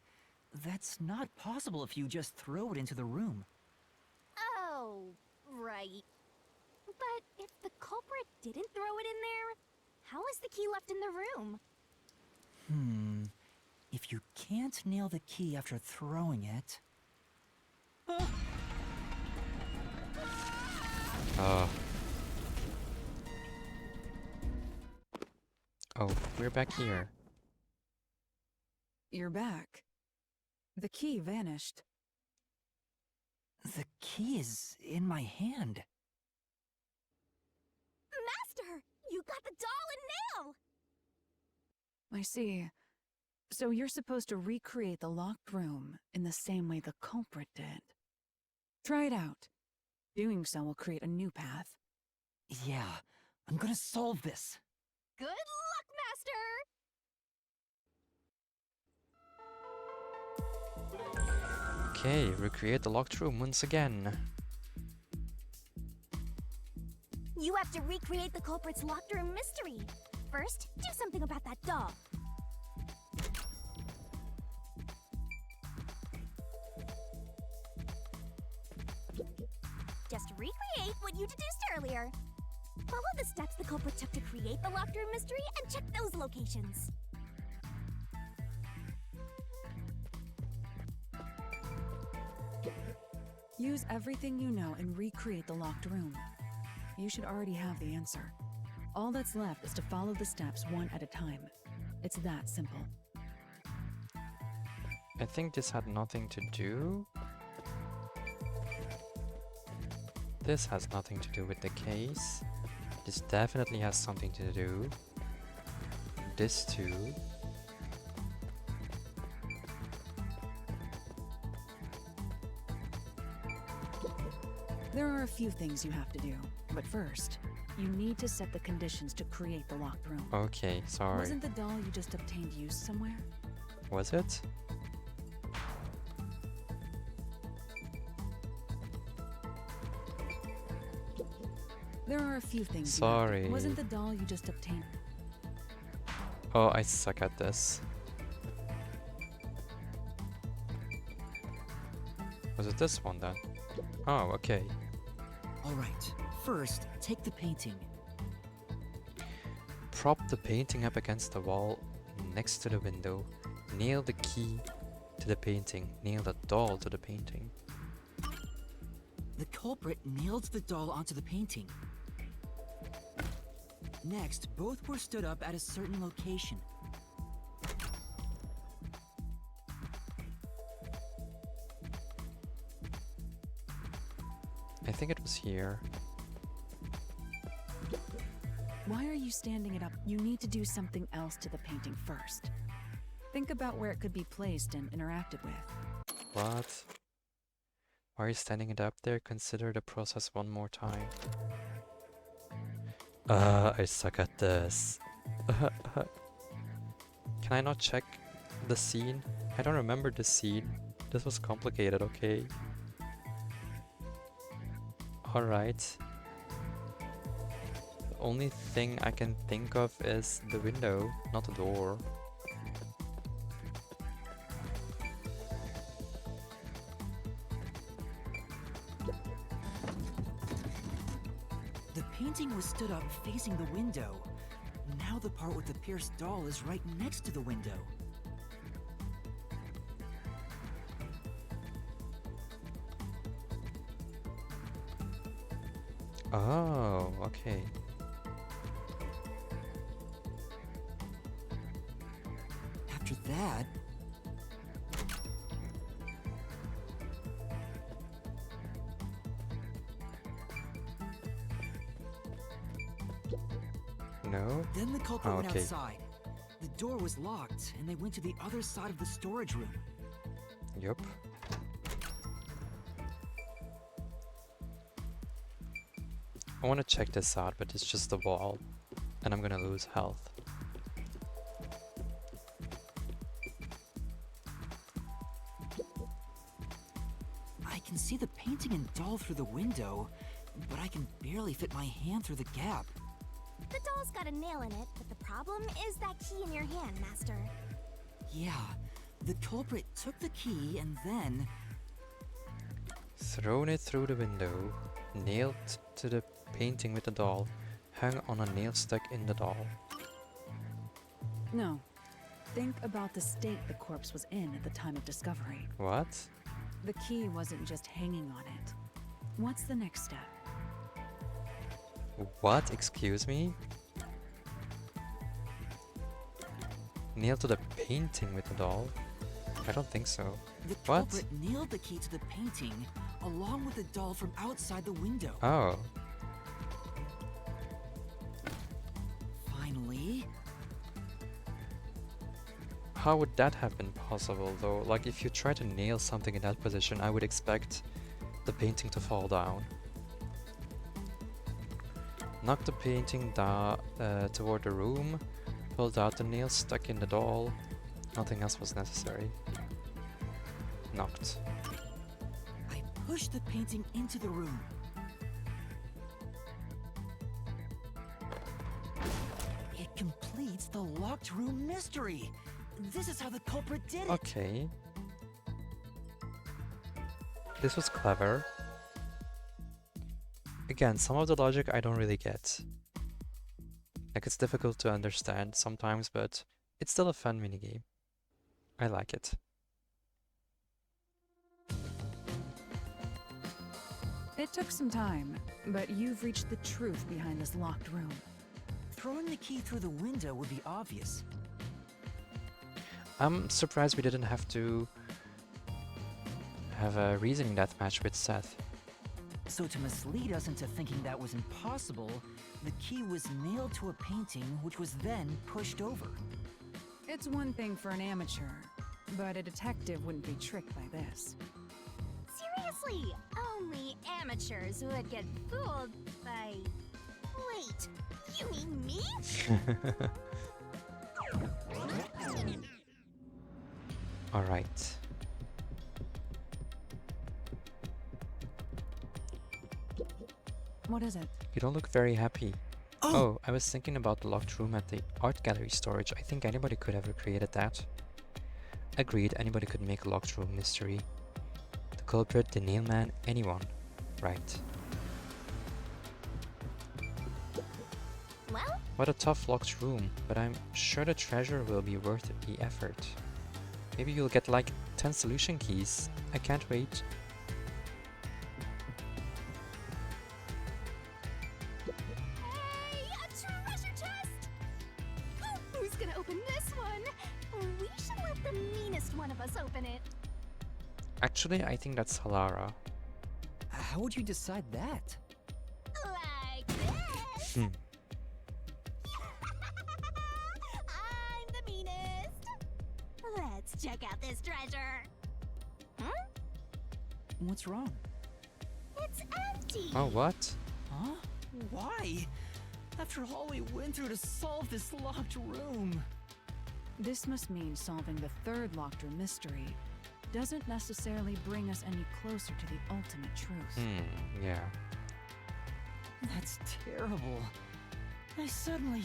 D: That's not possible if you just throw it into the room.
C: Oh, right. But if the culprit didn't throw it in there, how is the key left in the room?
D: If you can't nail the key after throwing it...
A: Oh, we're back here.
B: You're back. The key vanished.
D: The key is in my hand.
C: Master, you got the doll and nail!
B: I see. So you're supposed to recreate the locked room in the same way the culprit did. Try it out. Doing so will create a new path.
D: Yeah, I'm gonna solve this.
C: Good luck, Master!
A: Okay, recreate the locked room once again.
C: You have to recreate the culprit's locked room mystery. First, do something about that doll. Just recreate what you deduced earlier. Follow the steps the culprit took to create the locked room mystery and check those locations.
B: Use everything you know and recreate the locked room. You should already have the answer. All that's left is to follow the steps one at a time. It's that simple.
A: I think this had nothing to do. This has nothing to do with the case. This definitely has something to do. This too.
B: There are a few things you have to do, but first, you need to set the conditions to create the locked room.
A: Okay, sorry.
B: Wasn't the doll you just obtained used somewhere?
A: Was it?
B: There are a few things.
A: Sorry.
B: Wasn't the doll you just obtained?
A: Oh, I suck at this. Was it this one then? Oh, okay.
D: Alright, first, take the painting.
A: Prop the painting up against the wall next to the window. Nail the key to the painting. Nail the doll to the painting.
D: The culprit nailed the doll onto the painting. Next, both were stood up at a certain location.
A: I think it was here.
B: Why are you standing it up? You need to do something else to the painting first. Think about where it could be placed and interacted with.
A: What? Why are you standing it up there? Consider the process one more time. I suck at this. Can I not check the scene? I don't remember the scene. This was complicated, okay? Alright. The only thing I can think of is the window, not the door.
D: The painting was stood up facing the window. Now the part with the pierced doll is right next to the window.
A: Oh, okay.
D: After that,
A: No?
D: then the culprit
A: Oh,
D: went
A: okay.
D: outside. The door was locked, and they went to the other side of the storage room.
A: Yup. I want to check this out, but it's just a wall. And I'm gonna lose health.
D: I can see the painting and doll through the window, but I can barely fit my hand through the gap.
C: The doll's got a nail in it, but the problem is that key in your hand, Master.
D: Yeah, the culprit took the key and then...
A: Thrown it through the window. Nailed to the painting with the doll. Hung on a nail stuck in the doll.
B: No. Think about the state the corpse was in at the time of discovery.
A: What?
B: The key wasn't just hanging on it. What's the next step?
A: What? Excuse me? Nailed to the painting with the doll? I don't think so.
D: The
A: What?
D: culprit nailed the key to the painting, along with the doll from outside the window.
A: Oh.
D: Finally...
A: How would that have been possible though? Like if you try to nail something in that position, I would expect the painting to fall down. Knock the painting toward the room. Pulled out the nail stuck in the doll. Nothing else was necessary. Knocked.
D: I pushed the painting into the room. It completes the locked room mystery. This is how the culprit did it.
A: Okay. This was clever. Again, some of the logic I don't really get. Like it's difficult to understand sometimes, but it's still a fun minigame. I like it.
B: It took some time, but you've reached the truth behind this locked room.
D: Throwing the key through the window would be obvious.
A: I'm surprised we didn't have to have a reasoning deathmatch with Seth.
D: So to mislead us into thinking that was impossible, the key was nailed to a painting which was then pushed over.
B: It's one thing for an amateur, but a detective wouldn't be tricked by this.
C: Seriously, only amateurs would get fooled by... Wait, you mean me?
A: Alright.
B: What is it?
A: You don't look very happy. Oh, I was thinking about the locked room at the art gallery storage. I think anybody could have recreated that. Agreed, anybody could make a locked room mystery. The culprit, the nailman, anyone. Right.
C: Well,
A: What a tough locked room, but I'm sure the treasure will be worth the effort. Maybe you'll get like 10 solution keys. I can't wait.
C: hey, a treasure chest! Who's gonna open this one? We should let the meanest one of us open it.
A: Actually, I think that's Halara.
D: How would you decide that?
C: Like this.
A: Hmm.
C: I'm the meanest. Let's check out this treasure. Huh?
D: What's wrong?
C: It's empty.
A: Oh, what?
D: Huh? Why? After all we went through to solve this locked room.
B: This must mean solving the third locked room mystery doesn't necessarily bring us any closer to the ultimate truth.
A: Yeah.
D: That's terrible. I suddenly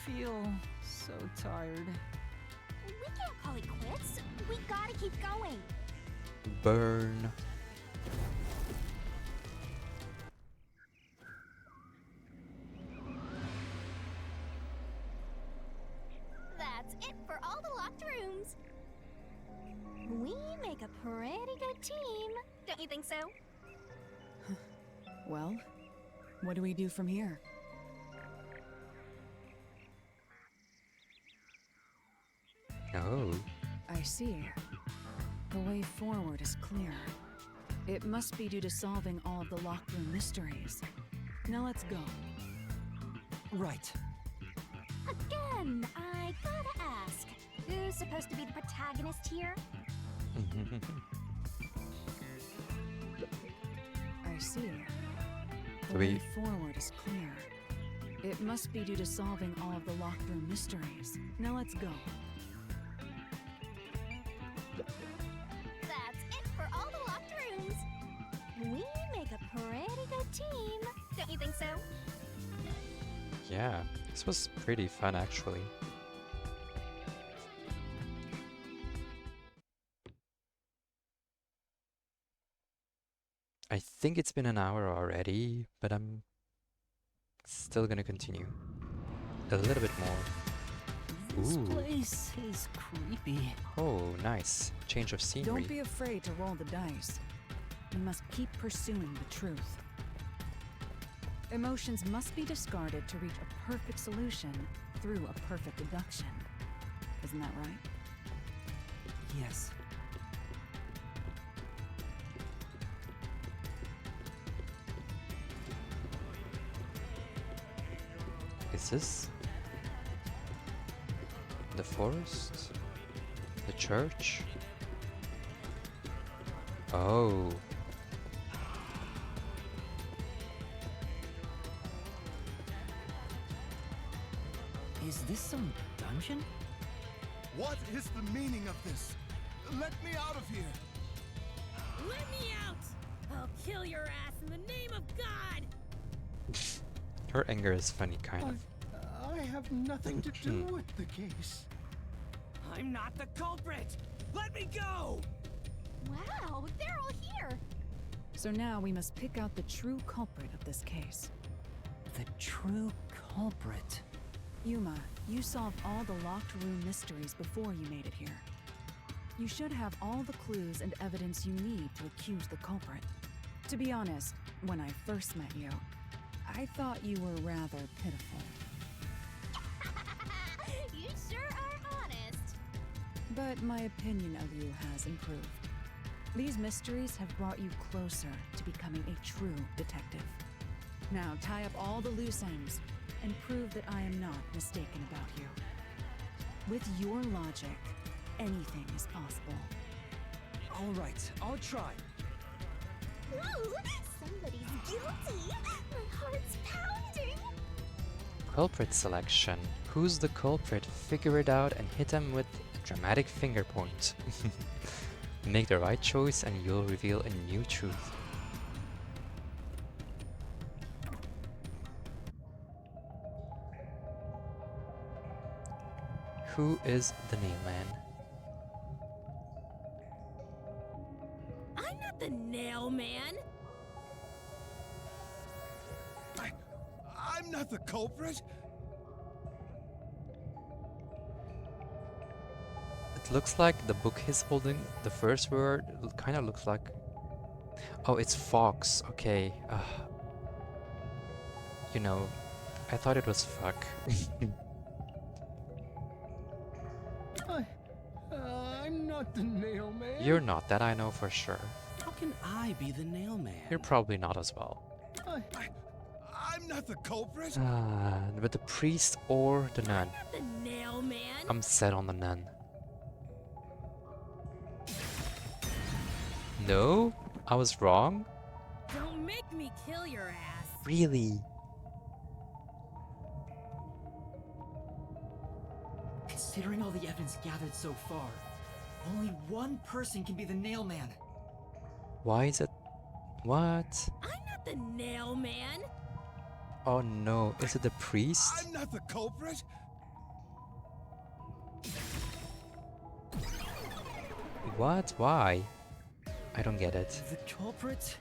D: feel so tired.
C: We can't call it quits. We gotta keep going.
A: Burn.
C: That's it for all the locked rooms. We make a pretty good team. Don't you think so?
B: Well, what do we do from here?
A: Oh.
B: I see. The way forward is clear. It must be due to solving all of the locked room mysteries. Now let's go.
D: Right.
C: Again, I gotta ask. Who's supposed to be the protagonist here?
B: I see. The
A: Do
B: way
A: we-
B: forward is clear. It must be due to solving all of the locked room mysteries. Now let's go.
C: That's it for all the locked rooms. We make a pretty good team. Don't you think so?
A: Yeah, this was pretty fun actually. I think it's been an hour already, but I'm still gonna continue. A little bit more.
D: This
A: Ooh.
D: place is creepy.
A: Oh, nice. Change of scenery.
B: Don't be afraid to roll the dice. We must keep pursuing the truth. Emotions must be discarded to reach a perfect solution through a perfect deduction. Isn't that right?
D: Yes.
A: Is this the forest? The church? Oh.
D: Is this some dungeon?
F: What is the meaning of this? Let me out of here!
G: Let me out! I'll kill your ass in the name of God!
A: Her anger is funny, kind of.
F: I have nothing to do with the case.
G: I'm not the culprit! Let me go!
C: Wow, they're all here.
B: So now we must pick out the true culprit of this case.
D: The true culprit.
B: Yuma, you solved all the locked room mysteries before you made it here. You should have all the clues and evidence you need to accuse the culprit. To be honest, when I first met you, I thought you were rather pitiful.
C: You sure are honest.
B: But my opinion of you has improved. These mysteries have brought you closer to becoming a true detective. Now tie up all the loose ends and prove that I am not mistaken about you. With your logic, anything is possible.
D: All right, I'll try.
C: Ooh, somebody's guilty. My heart's pounding.
A: Culprit selection. Who's the culprit? Figure it out and hit them with a dramatic finger point. Make the right choice and you'll reveal a new truth. Who is the nailman?
G: I'm not the nail man.
F: I'm not the culprit.
A: It looks like the book he's holding, the first word, kind of looks like... Oh, it's fox. Okay. You know, I thought it was fuck.
E: I'm not the nail man.
A: You're not, that I know for sure.
E: How can I be the nail man?
A: You're probably not as well.
F: I'm not the culprit.
A: But the priest or the nun?
G: Not the nail man.
A: I'm set on the nun. No? I was wrong?
G: Don't make me kill your ass.
A: Really?
D: Considering all the evidence gathered so far, only one person can be the nail man.
A: Why is it... What?
G: I'm not the nail man.
A: Oh no, is it the priest?
F: I'm not the culprit.
A: What? Why? I don't get it.
D: The culprit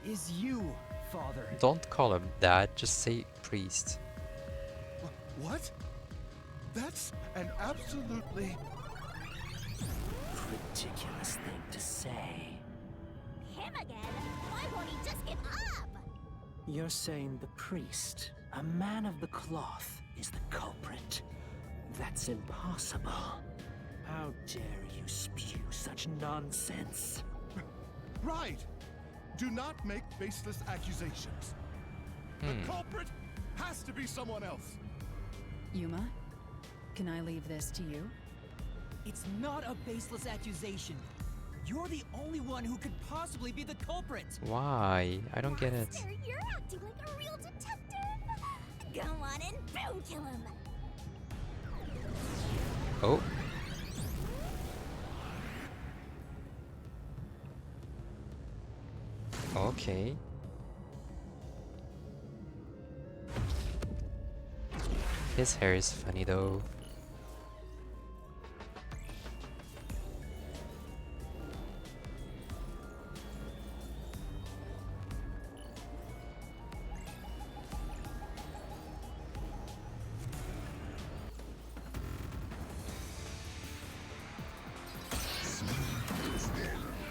D: is you, Father.
A: Don't call him that, just say priest.
F: What? That's an absolutely...
E: Ridiculous thing to say.
C: Him again? Why won't he just give up?
E: You're saying the priest, a man of the cloth, is the culprit. That's impossible. How dare you spew such nonsense?
F: Right! Do not make baseless accusations. The culprit has to be someone else.
B: Yuma, can I leave this to you?
D: It's not a baseless accusation. You're the only one who could possibly be the culprit.
A: Why? I don't get it.
C: Master, you're acting like a real detective. Go on and boom kill him.
A: Oh. Okay. His hair is funny though.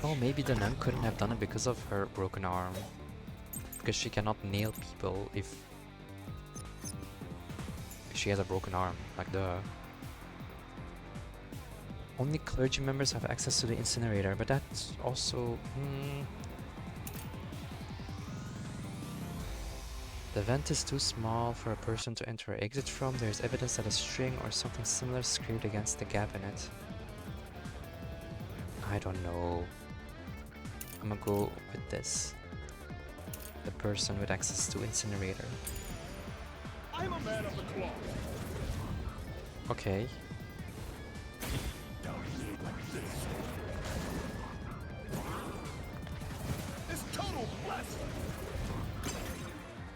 A: Oh, maybe the nun couldn't have done it because of her broken arm. Because she cannot nail people if she has a broken arm, like duh. Only clergy members have access to the incinerator, but that's also... The vent is too small for a person to enter or exit from. There is evidence that a string or something similar scraped against the gap in it. I don't know. I'm gonna go with this. The person with access to incinerator.
F: I'm a man of the cloth.
A: Okay.
F: It's total blasphemy.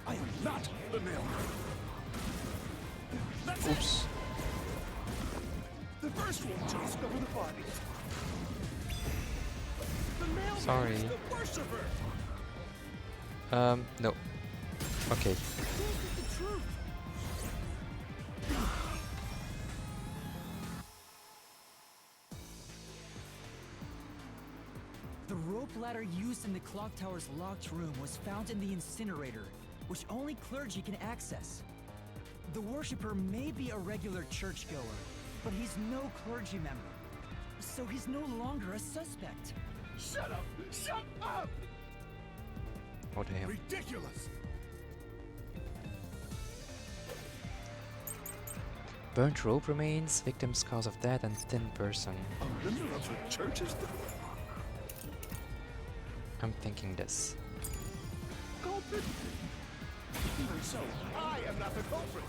F: I am not the nail. That's
A: Oops.
F: it. The first one tossed over the bodies. The nail
A: Sorry.
F: is the worshiper.
A: No. Okay.
F: This is the truth.
D: The rope ladder used in the clock tower's locked room was found in the incinerator, which only clergy can access. The worshipper may be a regular churchgoer, but he's no clergy member. So he's no longer a suspect.
F: Shut up! Shut up!
A: Oh damn.
F: Ridiculous!
A: Burnt rope remains, victim's cause of death, and thin person.
F: A member of the church is the
A: I'm thinking this.
F: culprit? Even so, I am not the culprit.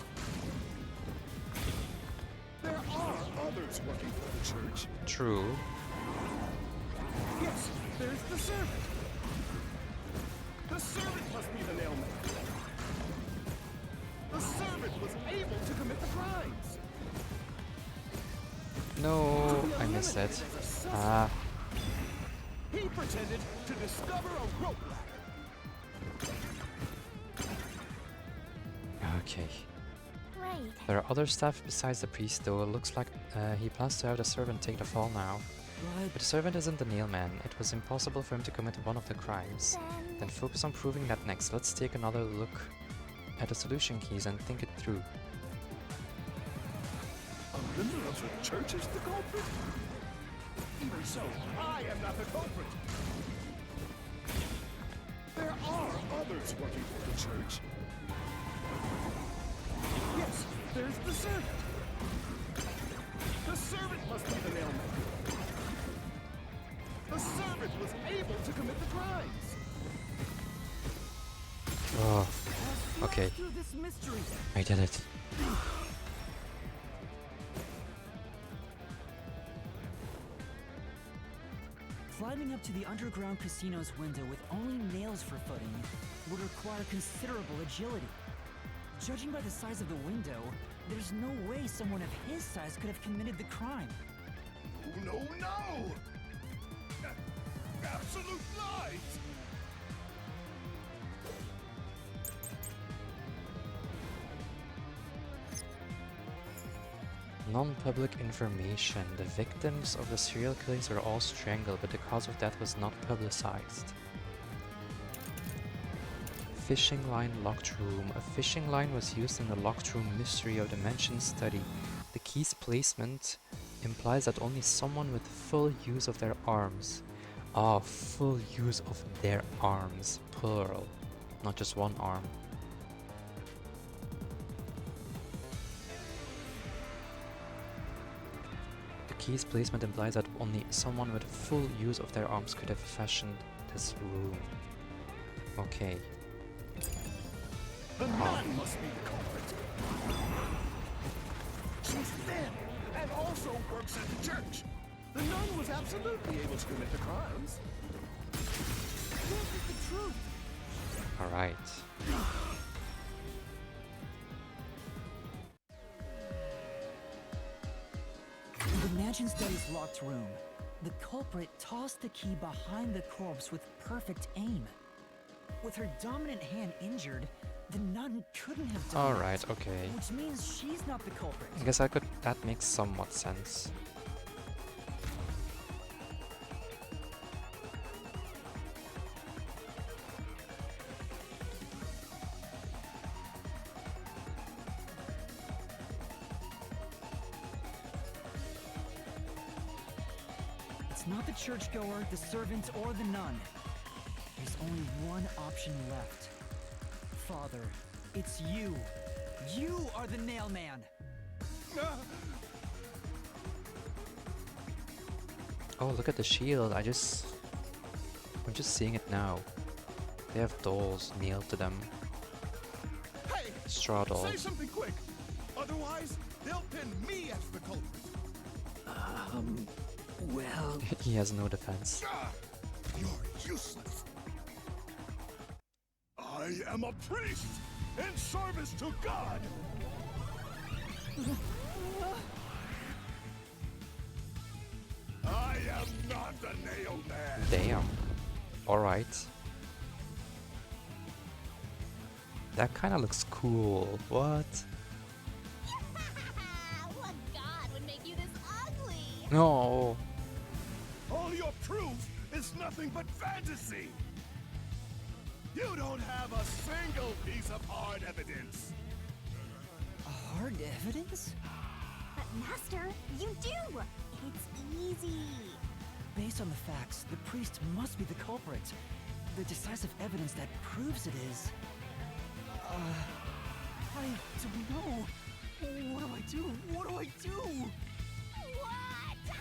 F: There are others working for the church.
A: True.
F: Yes, there's the servant. The servant must be the nailman. The servant was able to commit the crimes.
A: missed it.
F: incriminated as a suspect.
A: Ah,
F: He pretended to discover a rope ladder.
A: okay.
C: Right.
A: There are other staff besides the priest, though. It looks like he plans to have the servant take the fall now. But the servant isn't the nailman. It was impossible for him to commit one of the crimes. Then focus on proving that next. Let's take another look at the solution keys and think it through.
F: A member of the church is the culprit? Even so, I am not the culprit. There are others working for the church. Yes, there's the servant. The servant must be the nailman. The servant was able to commit the crimes.
A: Oh, okay.
D: Through this mystery.
A: I did it.
D: Climbing up to the underground casino's window with only nails for footing would require considerable agility. Judging by the size of the window, there's no way someone of his size could have committed the crime.
F: No, no! Absolute lies!
A: Non-public information. The victims of the serial killings were all strangled, but the cause of death was not publicized. Fishing line locked room. A fishing line was used in the locked room mystery of the mentioned study. The key's placement implies that only someone with full use of their arms. Ah, full use of their arms. Plural. Not just one arm. The key's placement implies that only someone with full use of their arms could have fashioned this room. Okay.
F: The nun must be the culprit. She's thin and also works at the church. The nun was absolutely able to commit the crimes. This is the truth.
A: Alright.
D: In the mansion study's locked room, the culprit tossed the key behind the corpse with perfect aim. With her dominant hand injured, the nun couldn't have done
A: Alright,
D: that,
A: okay.
D: which means she's not the culprit.
A: I guess that makes somewhat sense.
D: It's not the churchgoer, the servant, or the nun. There's only one option left. Father, it's you. You are the nailman.
A: Oh, look at the shield. I'm just seeing it now. They have dolls nailed to them.
F: Hey,
A: Straw
F: say
A: dolls.
F: something quick. Otherwise, they'll pin me as the culprit.
E: Well,
A: He has no defense.
F: Ah, you're useless. I am a priest in service to God. I am not the nail man.
A: Damn. Alright. That kinda looks cool. What?
C: What god would make you this ugly?
A: No.
F: All your proof is nothing but fantasy. You don't have a single piece of hard evidence.
D: Hard evidence?
C: But Master, you do! It's easy.
D: Based on the facts, the priest must be the culprit. The decisive evidence that proves it is... I don't know. What do I do? What do I do?
C: What?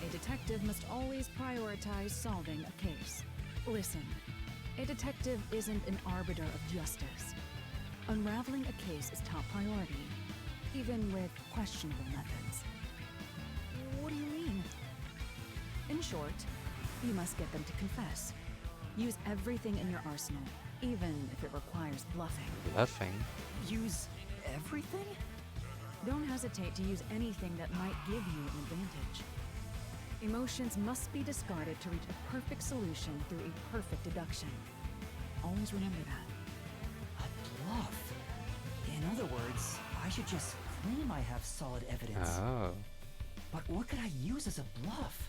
B: A detective must always prioritize solving a case. Listen, a detective isn't an arbiter of justice. Unraveling a case is top priority, even with questionable methods. What do you mean? In short, you must get them to confess. Use everything in your arsenal, even if it requires bluffing.
A: Bluffing?
D: Use everything?
B: Don't hesitate to use anything that might give you an advantage. Emotions must be discarded to reach a perfect solution through a perfect deduction. Always remember that.
D: A bluff? In other words, I should just claim I have solid evidence.
A: Oh.
D: But what could I use as a bluff?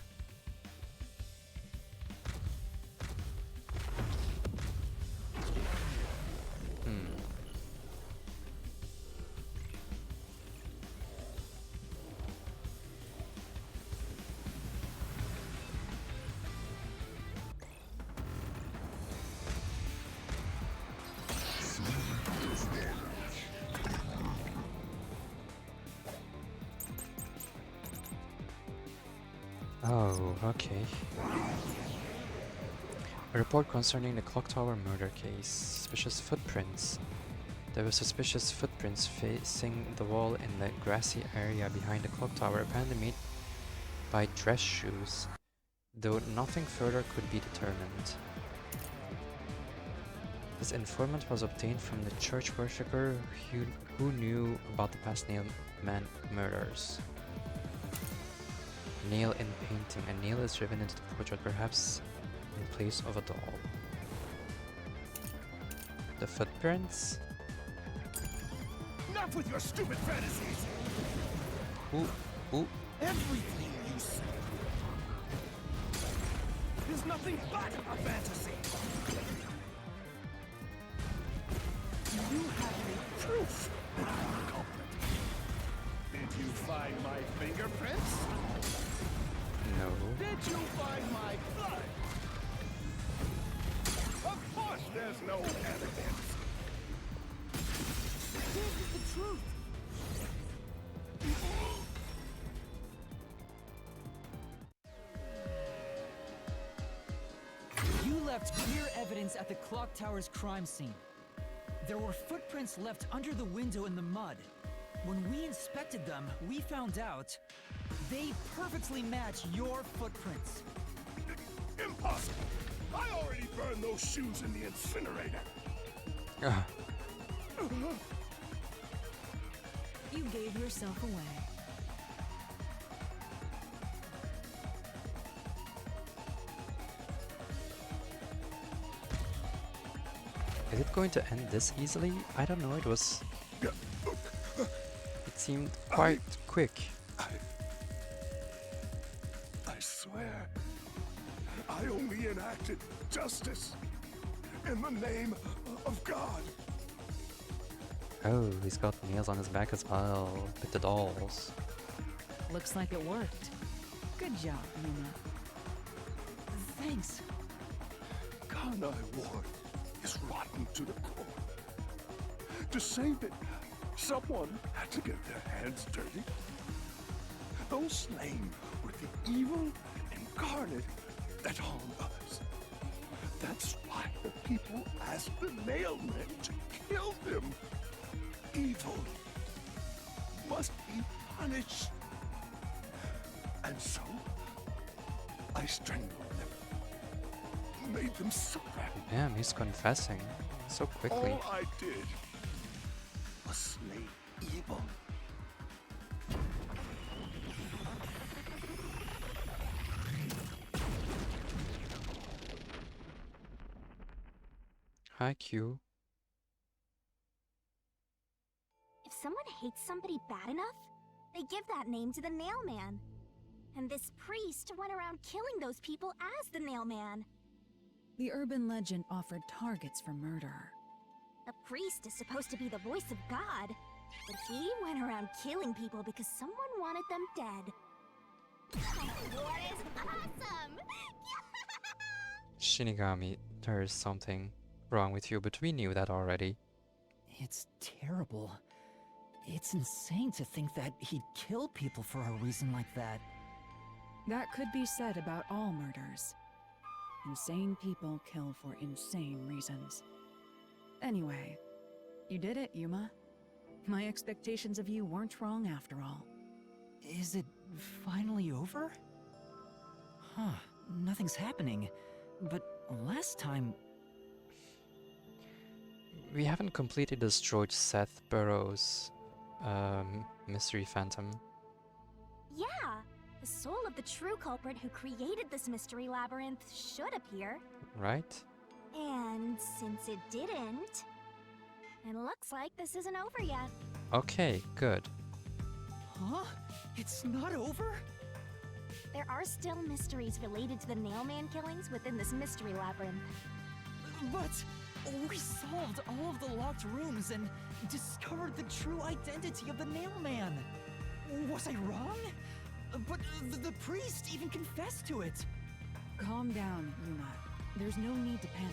A: Hmm. Oh, okay. A report concerning the Clock Tower murder case. Suspicious footprints. There were suspicious footprints facing the wall in the grassy area behind the clock tower, apparently made by dress shoes, though nothing further could be determined. This informant was obtained from the church worshipper who knew about the past Nailman murders. Nail in painting. A nail is driven into the portrait, perhaps in place of a doll. The footprints?
F: Enough with your stupid fantasies!
A: Ooh, ooh.
F: Everything you say is nothing but a fantasy! You have any proof that I'm the culprit? Did you find my fingerprints?
A: No.
F: Did you find my blood? Of course there's no evidence! This is the truth!
D: You left clear evidence at the clock tower's crime scene. There were footprints left under the window in the mud. When we inspected them, we found out they perfectly match your footprints.
F: Impossible! I already burned those shoes in the incinerator!
A: Ah,
B: You gave yourself away.
A: is it going to end this easily? I don't know, it seemed quite quick.
F: I swear, I only enacted justice in the name of God.
A: Oh, he's got nails on his back as well, with the dolls.
B: Looks like it worked. Good job, Yuma.
D: Thanks.
F: Kanai Ward is rotten to the core. To say that someone had to get their hands dirty. Those slain were the evil incarnate that harmed others. That's why the people asked the Nailmen to kill them. Evil must be punished. And so, I strangled them. Made them suffer.
A: Damn, he's confessing so quickly.
F: All I did was slay evil.
A: Hi, Q.
C: If someone hates somebody bad enough, they give that name to the Nailman. And this priest went around killing those people as the Nailman.
B: The urban legend offered targets for murder.
C: A priest is supposed to be the voice of God, but he went around killing people because someone wanted them dead. What is awesome!
A: Shinigami, there's something wrong with you, but we knew that already.
D: It's terrible. It's insane to think that he'd kill people for a reason like that.
B: That could be said about all murders. Insane people kill for insane reasons. Anyway, you did it, Yuma. My expectations of you weren't wrong after all.
D: Is it finally over? Huh, nothing's happening. But last time...
A: We haven't completely destroyed Seth Burroughs' Mystery Phantom.
C: Yeah, The soul of the true culprit who created this mystery labyrinth should appear.
A: Right?
C: And since it didn't, it looks like this isn't over yet.
A: Okay, good.
D: Huh? It's not over?
C: There are still mysteries related to the Nailman killings within this mystery labyrinth.
D: But we solved all of the locked rooms and discovered the true identity of the Nailman. Was I wrong? But the priest even confessed to it.
B: Calm down, Yuma. There's no need to panic.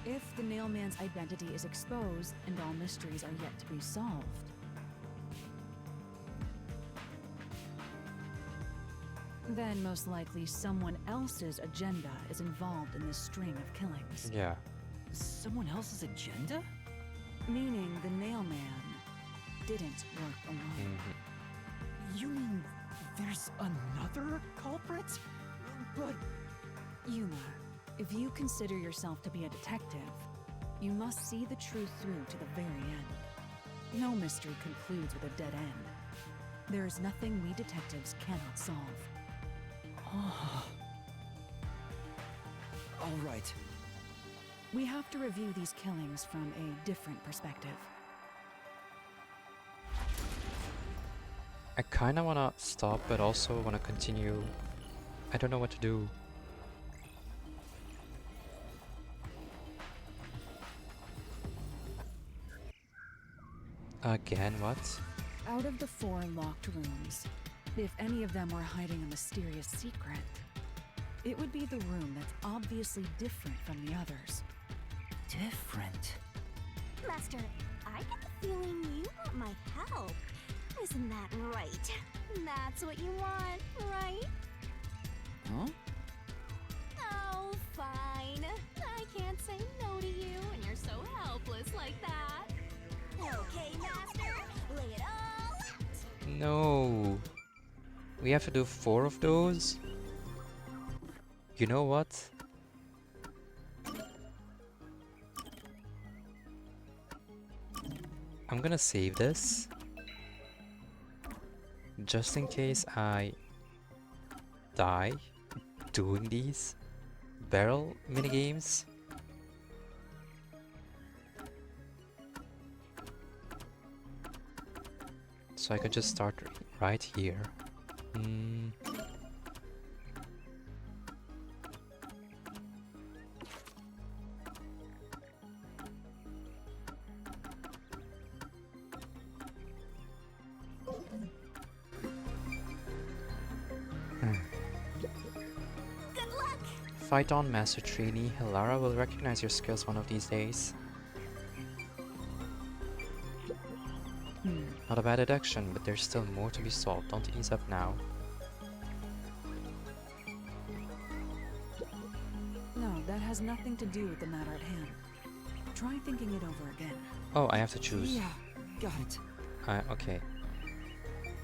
B: If the Nailman's identity is exposed and all mysteries are yet to be solved, then most likely someone else's agenda is involved in this string of killings.
A: Yeah.
D: Someone else's agenda?
B: Meaning the Nailman didn't work alone.
D: You mean there's another culprit? But
B: Yuma, if you consider yourself to be a detective, you must see the truth through to the very end. No mystery concludes with a dead end. There is nothing we detectives cannot solve.
D: all right.
B: We have to review these killings from a different perspective.
A: I kinda wanna stop, but also wanna continue. I don't know what to do. Again, what?
B: Out of the 4 locked rooms, if any of them were hiding a mysterious secret, it would be the room that's obviously different from the others.
D: Different?
C: Master, I get the feeling you want my help. Isn't that right? That's what you want, right?
D: Huh?
C: Oh, fine. I can't say no to you when you're so helpless like that. Okay, Master, lay it all out.
A: No. We have to do 4 of those? You know what? I'm gonna save this. Just in case I die doing these barrel minigames. So I could just start right here.
C: Good luck.
A: Fight on, Master Trini. Lara will recognize your skills one of these days. Not a bad deduction, but there's still more to be solved. Don't ease up now.
B: No, that has nothing to do with the matter at hand. Try thinking it over again.
A: Oh, I have to choose.
D: Yeah, got it.
A: Okay.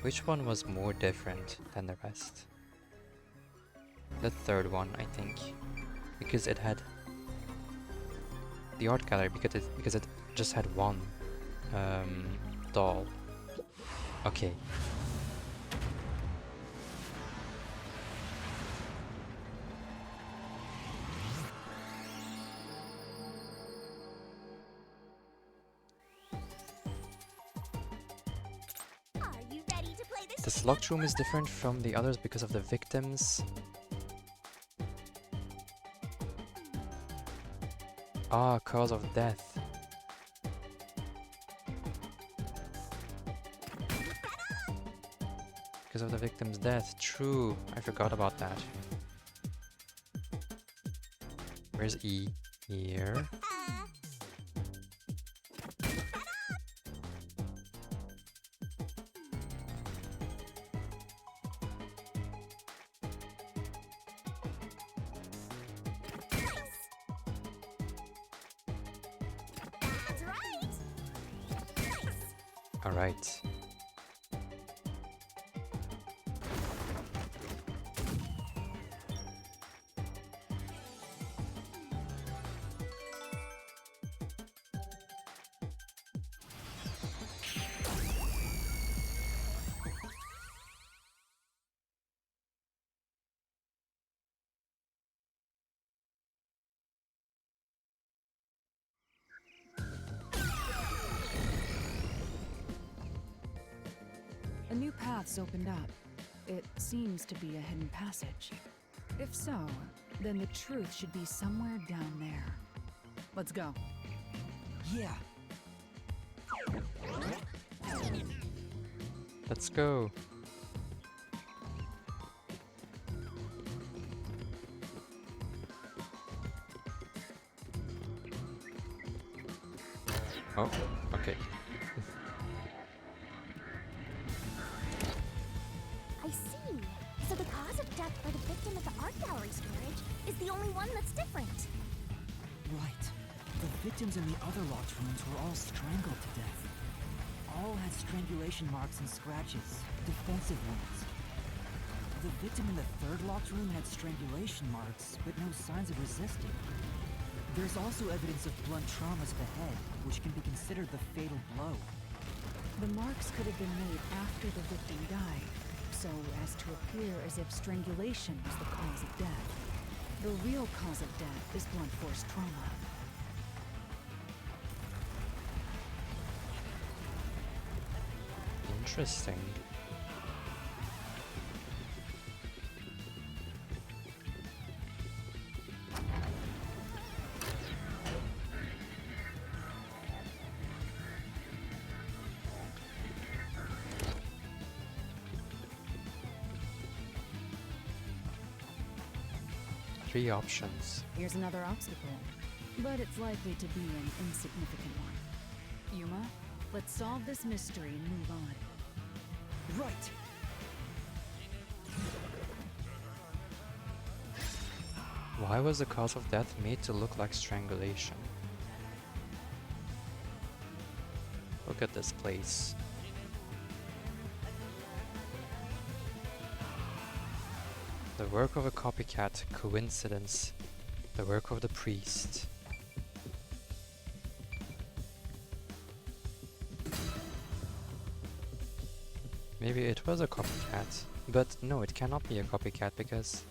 A: Which one was more different than the rest? The third one, I think. Because it had the art gallery, because it just had one doll. Okay.
C: Are you ready to play this?
A: This locked room is different from the others because of the victims. Ah, cause of death. Because of the victim's death. True. I forgot about that. Where's E? Here.
C: That's right. Nice.
A: All right.
B: A new path's opened up. It seems to be a hidden passage. If so, then the truth should be somewhere down there. Let's go.
D: Yeah.
A: Let's go. Oh, okay.
C: I see. So the cause of death for the victim at the art gallery storage is the only one that's different.
D: Right. The victims in the other locked rooms were all strangled to death. All had strangulation marks and scratches, defensive wounds. The victim in the third locked room had strangulation marks, but no signs of resisting. There's also evidence of blunt trauma to the head, which can be considered the fatal blow.
B: The marks could have been made after the victim died, so as to appear as if strangulation was the cause of death. The real cause of death is blunt force trauma.
A: Interesting. Three options.
B: Here's another obstacle, but it's likely to be an insignificant one. Yuma, let's solve this mystery and move on.
D: Right!
A: Why was the cause of death made to look like strangulation? Look at this place. The work of a copycat, coincidence. The work of the priest. Maybe it was a copycat, but no, it cannot be a copycat because...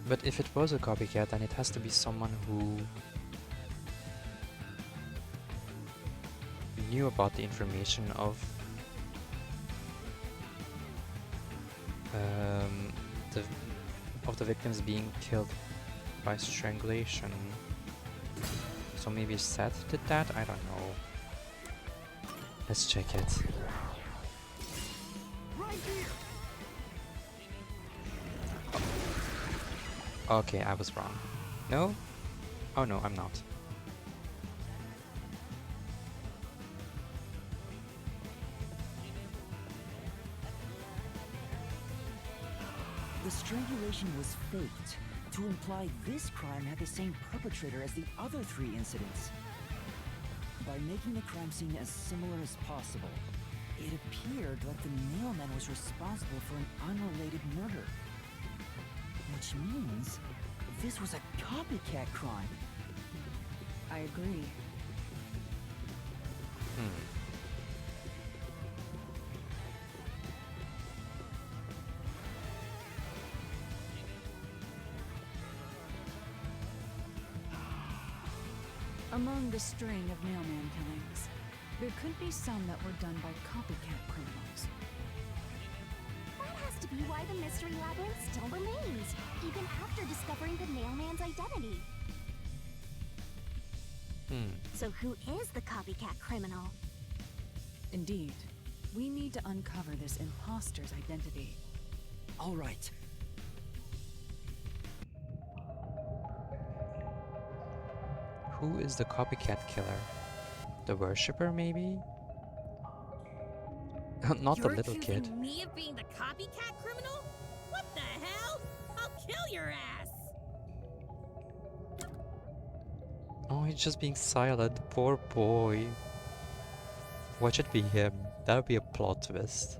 A: But if it was a copycat, then it has to be someone who knew about the information of the victims being killed by strangulation. So maybe Seth did that? I don't know. Let's check it.
F: Right here.
A: Okay, I was wrong. No? Oh no, I'm not.
D: The strangulation was faked, to imply this crime had the same perpetrator as the other three incidents. By making the crime scene as similar as possible, it appeared that the mailman was responsible for an unrelated murder. Which means this was a copycat crime.
B: I agree. Among the string of mailman killings, there could be some that were done by copycat criminals.
C: That has to be why the mystery labyrinth still remains, even after discovering the mailman's identity. So who is the copycat criminal?
B: Indeed, we need to uncover this imposter's identity.
D: All right.
A: Who is the copycat killer? The worshipper, maybe? Not the little kid.
G: You're accusing me of being the copycat criminal? What the hell? I'll kill your ass!
A: Oh, he's just being silent. Poor boy. Watch it be him. That would be a plot twist.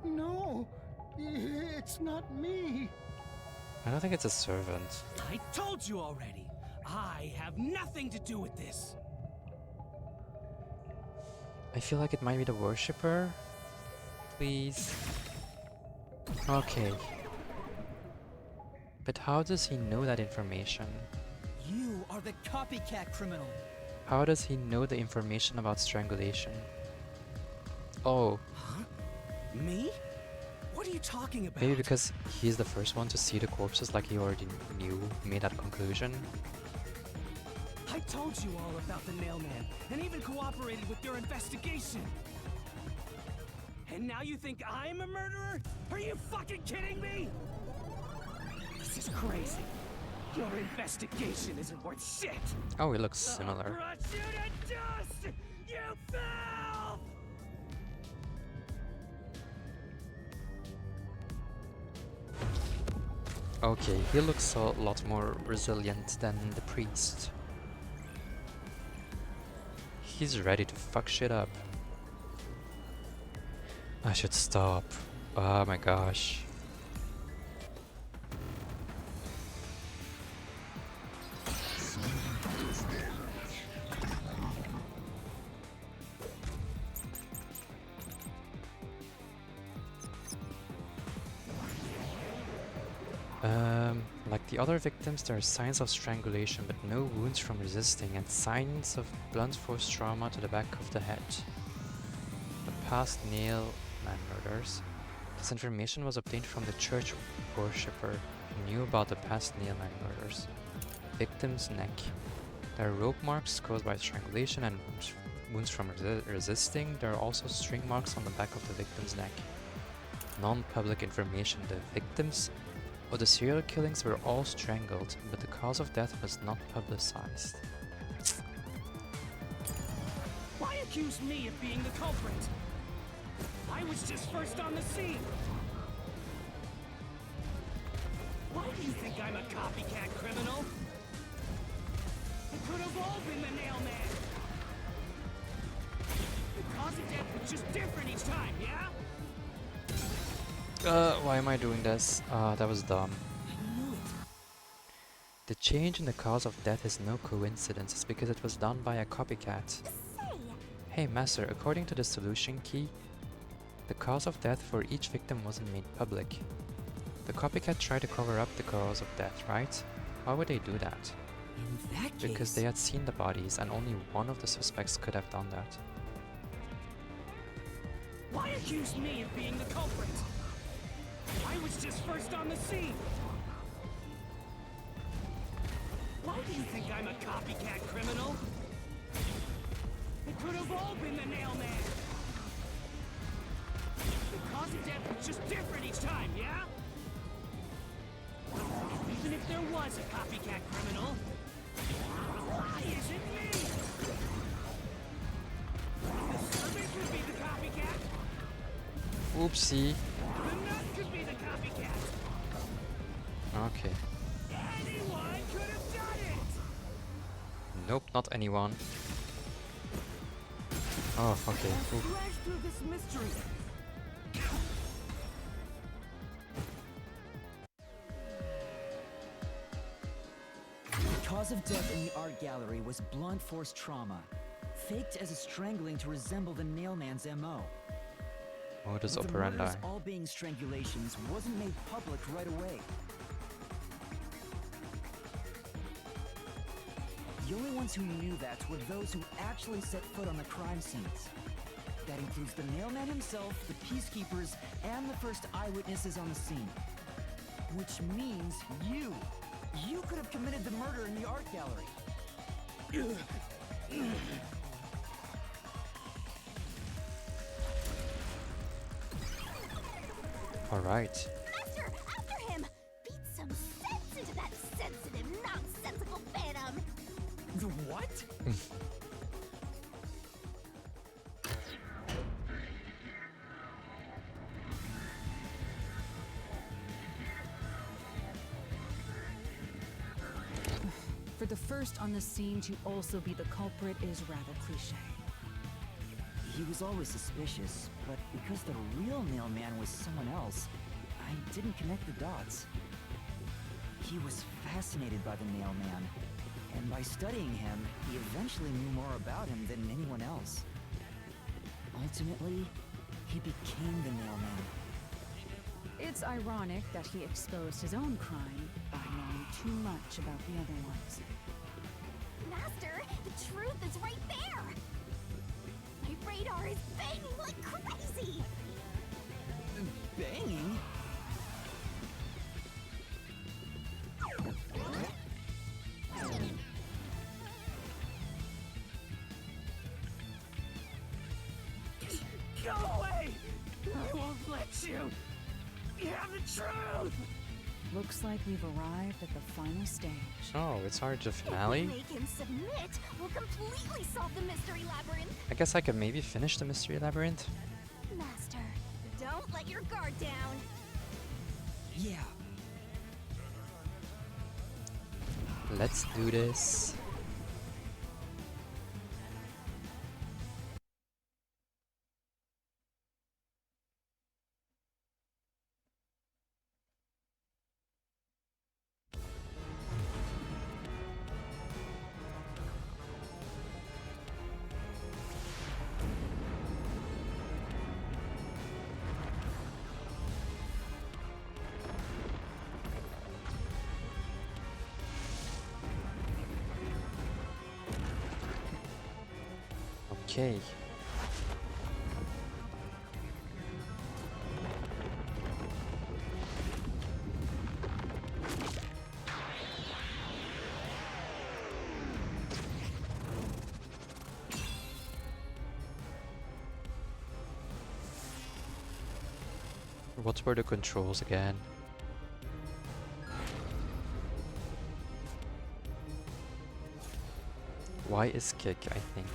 F: No, it's not me.
A: I don't think it's a servant.
H: I told you already. I have nothing to do with this.
A: I feel like it might be the worshipper. Please. Okay. But how does he know that information?
D: You are You're the copycat criminal.
A: How does he know the information about strangulation? Oh,
H: Huh? Me? What are you talking about?
A: maybe because he's the first one to see the corpses, like he already knew, made that conclusion.
H: I told you all about the Nailman, and even cooperated with your investigation. And now you think I'm a murderer? Are you fucking kidding me? This is crazy. Your investigation isn't worth shit.
A: Oh, he looks similar.
H: I'll crush you to dust, you filth!
A: Okay, he looks a lot more resilient than the priest. He's ready to fuck shit up. I should stop. Oh my gosh. Like the other victims, there are signs of strangulation, but no wounds from resisting, and signs of blunt force trauma to the back of the head. The past Nailman murders. This information was obtained from the church worshipper who knew about the past Nailman murders. Victim's neck. There are rope marks caused by strangulation and wounds from resisting. There are also string marks on the back of the victim's neck. Non-public information. The victims of the serial killings were all strangled, but the cause of death was not publicized.
H: Why accuse me of being the culprit? I was just first on the scene. Why do you think I'm a copycat criminal? It could have all been the Nailman. The cause of death was just different each time, yeah?
A: Why am I doing this? That was dumb.
D: I knew it.
A: The change in the cause of death is no coincidence, it's because it was done by a copycat.
C: Say,
A: Hey Master, according to the solution key, the cause of death for each victim wasn't made public. The copycat tried to cover up the cause of death, right? Why would they do that?
D: In that case,
A: Because they had seen the bodies and only one of the suspects could have done that.
H: Why accuse me of being the culprit? I was just first on the scene. Why do you think I'm a copycat criminal? It could have all been the Nailman. The cause of death was just different each time, yeah? Even if there was a copycat criminal, why isn't me? The servant could be the copycat.
A: Oopsie.
H: The nut could be the copycat.
A: Okay.
H: Anyone could have done it.
A: Nope, not anyone. Oh, okay. Oof.
H: Flash through this mystery.
D: the cause of death in the art gallery was blunt force trauma, faked as a strangling to resemble the Nailman's MO.
A: Modus
D: But the
A: operandi.
D: murders all being strangulations wasn't made public right away. The only ones who knew that were those who actually set foot on the crime scenes. That includes the Nailman himself, the Peacekeepers, and the first eyewitnesses on the scene. Which means you! You could have committed the murder in the art gallery.
A: Alright.
C: Master, after him! Beat some sense into that sensitive, nonsensical phantom!
D: The what?
B: For the first on the scene to also be the culprit is rather cliche.
D: He was always suspicious, but because the real Nailman was someone else, I didn't connect the dots. He was fascinated by the Nailman, and by studying him, he eventually knew more about him than anyone else. Ultimately, he became the Nailman.
B: It's ironic that he exposed his own crime by knowing too much about the other ones.
C: Master, the truth is right there! My radar is banging like crazy!
D: Banging?
H: Go away! I won't let you! You have the truth!
B: Looks like we've arrived at the final stage.
A: Oh, it's already the
C: If
A: finale?
C: we make him submit, we'll completely solve the mystery labyrinth!
A: I guess I could maybe finish the Mystery Labyrinth.
C: Master, don't let your guard down!
D: Yeah.
A: Let's do this. Okay. What were the controls again? Y is kick, I think.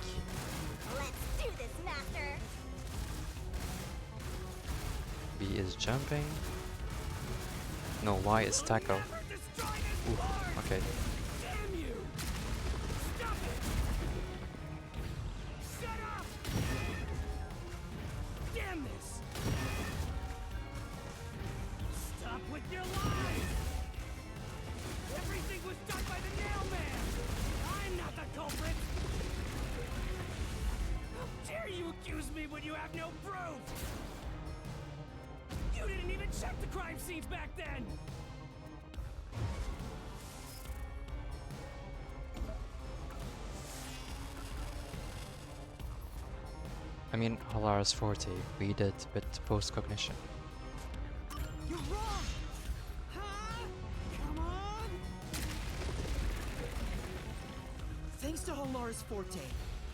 C: Let's do this, Master!
A: B is jumping. No, Y is tackle.
H: Never destroy this
A: Ooh,
H: board!
A: okay.
H: Damn you! Stop it! Shut up! Damn this! Stop with your lies! Everything was done by the Nail Man! I'm not the culprit! How dare you accuse me when you have no proof? You didn't even check the crime scenes back then!
A: I mean, Halara's forte. We did with post-cognition.
D: You're wrong! Huh? Come on! Thanks to Halara's forte,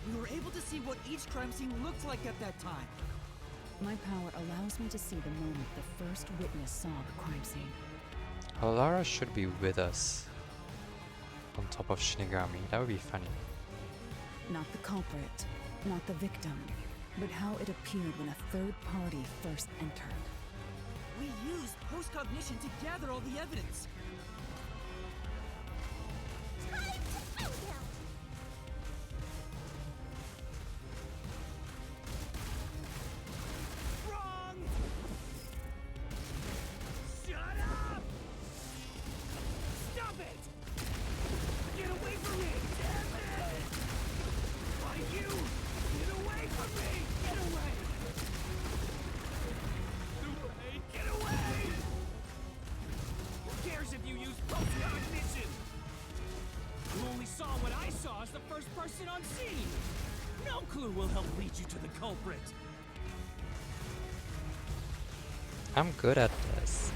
D: we were able to see what each crime scene looked like at that time.
B: My power allows me to see the moment the first witness saw the crime scene.
A: Halara should be with us. On top of Shinigami. That would be funny.
B: Not the culprit, not the victim, but how it appeared when a third party first entered.
D: We used post-cognition to gather all the evidence.
C: Time to end him!
H: Wrong! Shut up! Stop it! Get away from me! Damn it! Why you? Get away from me! Get away! Get away! Who cares if you use post-cognition? You only saw what I saw as the first person on scene! No clue will help lead you to the culprit!
A: I'm good at this.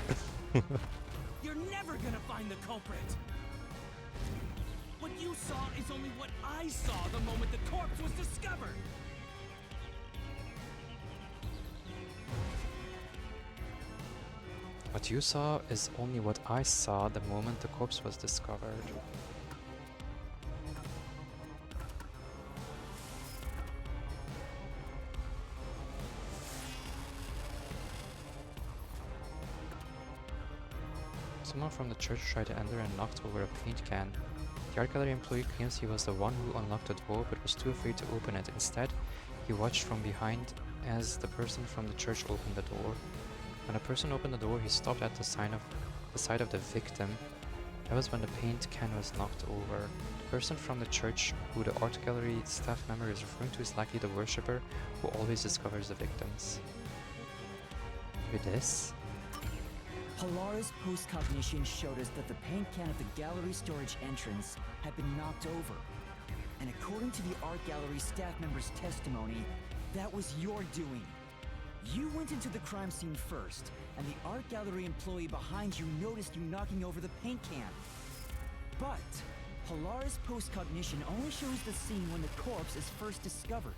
H: You're never gonna find the culprit! What you saw is only what I saw the moment the corpse was discovered!
A: What you saw is only what I saw the moment the corpse was discovered. Someone from the church tried to enter and knocked over a paint can. The art gallery employee claims he was the one who unlocked the door but was too afraid to open it. Instead, he watched from behind as the person from the church opened the door. When the person opened the door, he stopped at the side of the victim. That was when the paint can was knocked over. The person from the church who the art gallery staff member is referring to is likely the worshipper who always discovers the victims. Maybe this?
D: Halara's post-cognition showed us that the paint can at the gallery storage entrance had been knocked over. And according to the art gallery staff member's testimony, that was your doing. You went into the crime scene first, and the art gallery employee behind you noticed you knocking over the paint can. But Polaris postcognition only shows the scene when the corpse is first discovered.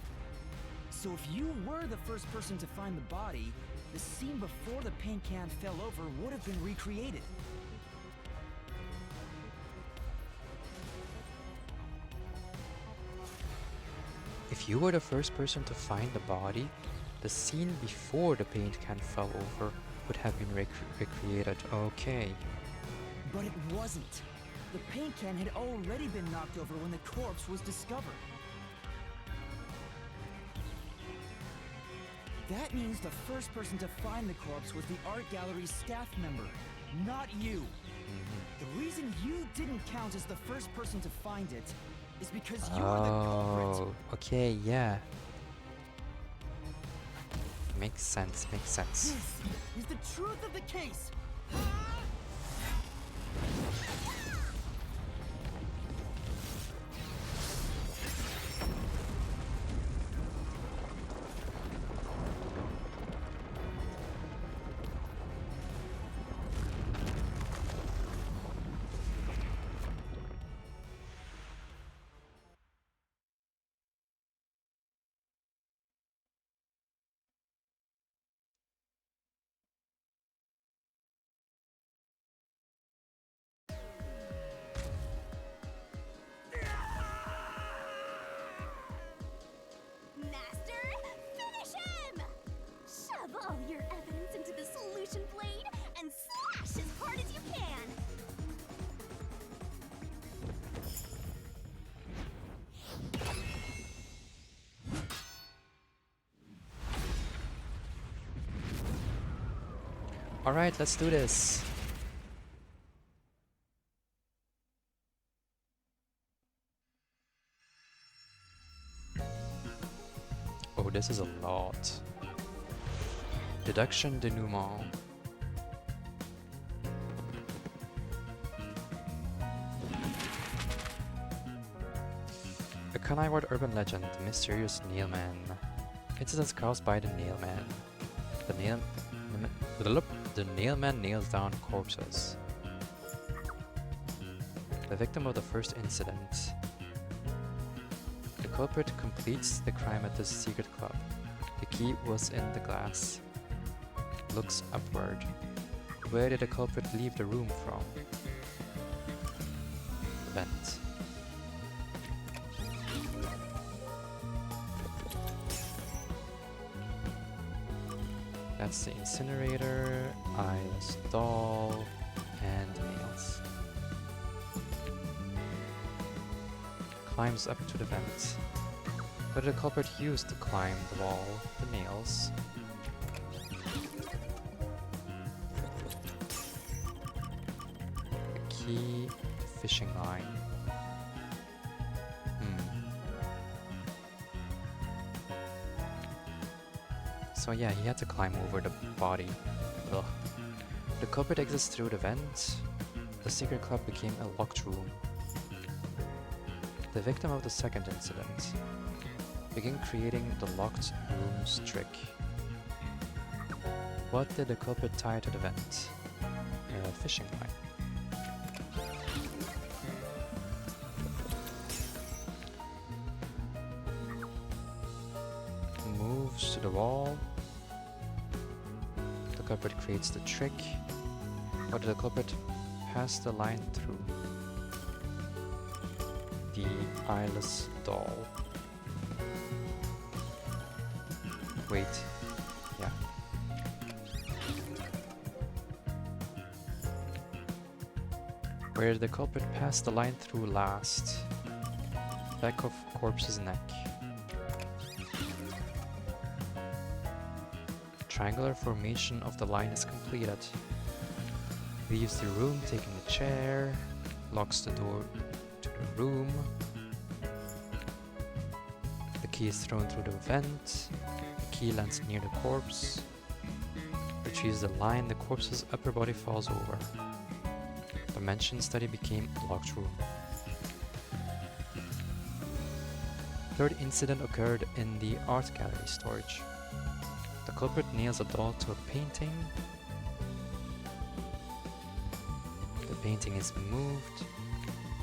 D: So if you were the first person to find the body, the scene before the paint can fell over would have been recreated.
A: If you were the first person to find the body, the scene before the paint can fell over would have been recreated. Okay.
D: But it wasn't. The paint can had already been knocked over when the corpse was discovered. That means the first person to find the corpse was the art gallery's staff member, not you. The reason you didn't count as the first person to find it is because you're the culprit.
A: Oh, okay, yeah. Makes sense, makes sense.
D: This is the truth of the case.
C: Master, finish him! Shove all your evidence into the solution blade and slash as hard as you can!
A: Alright, let's do this. Oh, this is a lot. Deduction denouement. A Kanaiward urban legend, the mysterious Nailman. Incidents caused by the Nailman. The Nailman nails down corpses. The victim of the first incident. The culprit completes the crime at the secret club. The key was in the glass. Looks upward. Where did the culprit leave the room from? The vent. That's the incinerator, Eyeless doll, and nails. Climbs up to the vent. What did the culprit use to climb the wall? The nails. The key, fishing line. So yeah, he had to climb over the body. Ugh. The culprit exits through the vent. The secret club became a locked room. The victim of the second incident began creating the locked room's trick. What did the culprit tie to the vent? A fishing line. Moves to the wall. The culprit creates the trick. What did the culprit pass the line through? The eyeless doll. Wait, yeah. Where did the culprit pass the line through last? Back of corpse's neck. Triangular formation of the line is completed. Leaves the room, taking a chair. Locks the door to the room. The key is thrown through the vent. The key lands near the corpse. Retrieves the line. The corpse's upper body falls over. Dimension study became a locked room. third incident occurred in the art gallery storage. The culprit nails a doll to a painting. The painting is moved.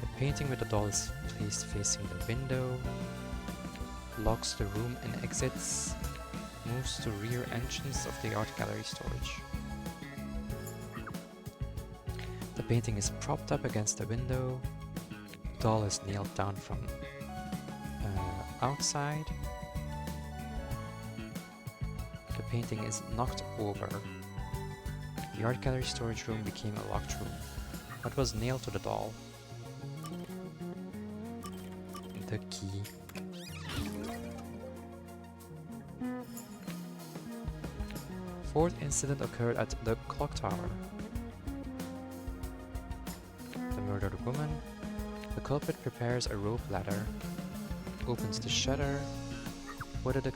A: The painting with the doll is placed facing the window. Locks the room and exits. Moves to rear entrance of the art gallery storage. The painting is propped up against the window. The doll is nailed down from outside. The painting is knocked over. The art gallery storage room became a locked room. What was nailed to the doll? The key. Fourth incident occurred at the clock tower. The murdered woman. The culprit prepares a rope ladder, opens the shutter. What did the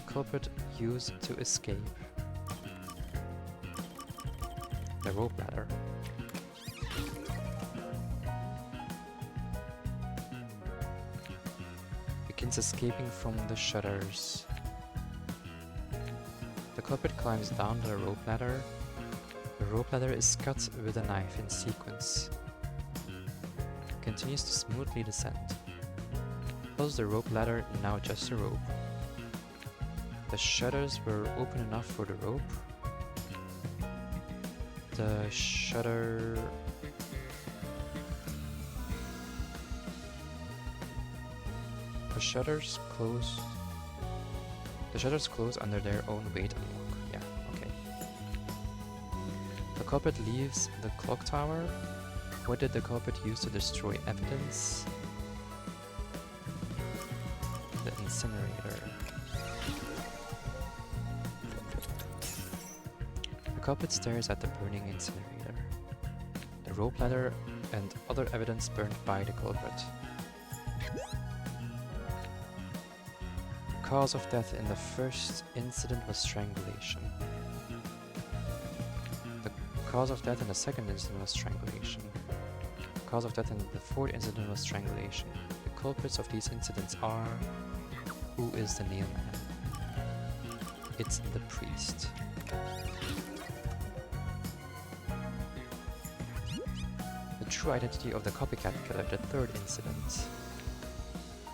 A: culprit use to escape? The rope ladder. Begins escaping from the shutters. The culprit climbs down the rope ladder. The rope ladder is cut with a knife in sequence. Continues to smoothly descend. Was the rope ladder now just a rope? The shutters were open enough for the rope. The shutters close. The shutters close under their own weight and lock. Yeah, okay. The culprit leaves the clock tower. What did the culprit use to destroy evidence? The incinerator. The culprit stares at the burning incinerator. The rope ladder and other evidence burned by the culprit. The cause of death in the first incident was strangulation. The cause of death in the second incident was strangulation. The cause of death in the fourth incident was strangulation. The culprits of these incidents are... Who is the nailman? It's the priest. The true identity of the copycat killer, the third incident.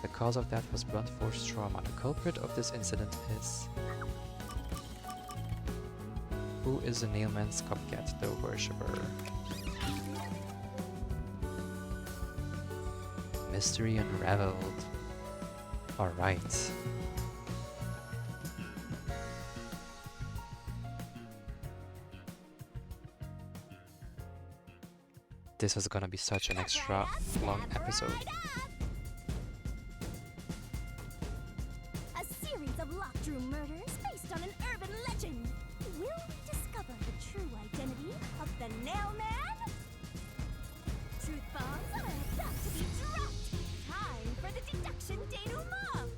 A: The cause of death was blunt force trauma. The culprit of this incident is... Who is the nailman's copycat, the worshipper? Mystery unraveled. Alright. This was gonna be such an extra long episode.
C: A series of locked room murders based on an urban legend. Will we discover the true identity of the Nailman? Truth bombs are about to be dropped. Time for the deduction denouement.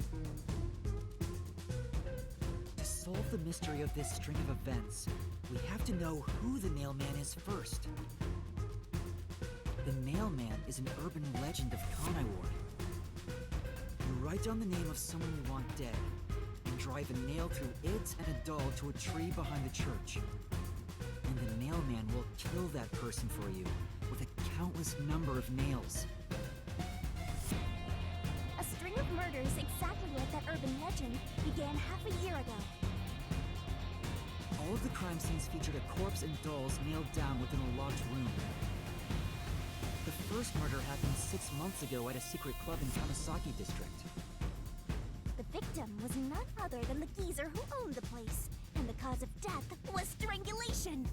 D: To solve the mystery of this string of events, we have to know who the Nailman is first. The Nailman is an urban legend of Conaiward. You write down the name of someone you want dead, and drive a nail through it and a doll to a tree behind the church. And the Nailman will kill that person for you, with a countless number of nails.
C: A string of murders exactly like that urban legend began half a year ago.
D: All of the crime scenes featured a corpse and dolls nailed down within a locked room. The first murder happened 6 months ago at a secret club in Tamasaki district.
C: The victim was none other than the geezer who owned the place, and the cause of death was strangulation.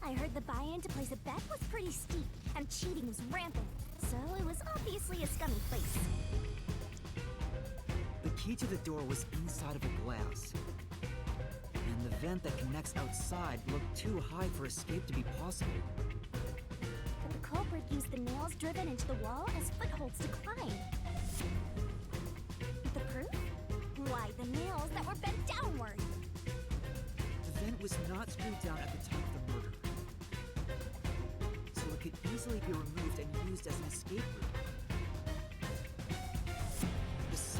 C: I heard the buy-in to place a bet was pretty steep, and cheating was rampant, so it was obviously a scummy place.
D: The key to the door was inside of a glass. And the vent that connects outside looked too high for escape to be possible.
C: The culprit used the nails driven into the wall as footholds to climb. The proof? Why, the nails that were bent downward.
D: The vent was not screwed down at the time of the murder, so it could easily be removed and used as an escape route.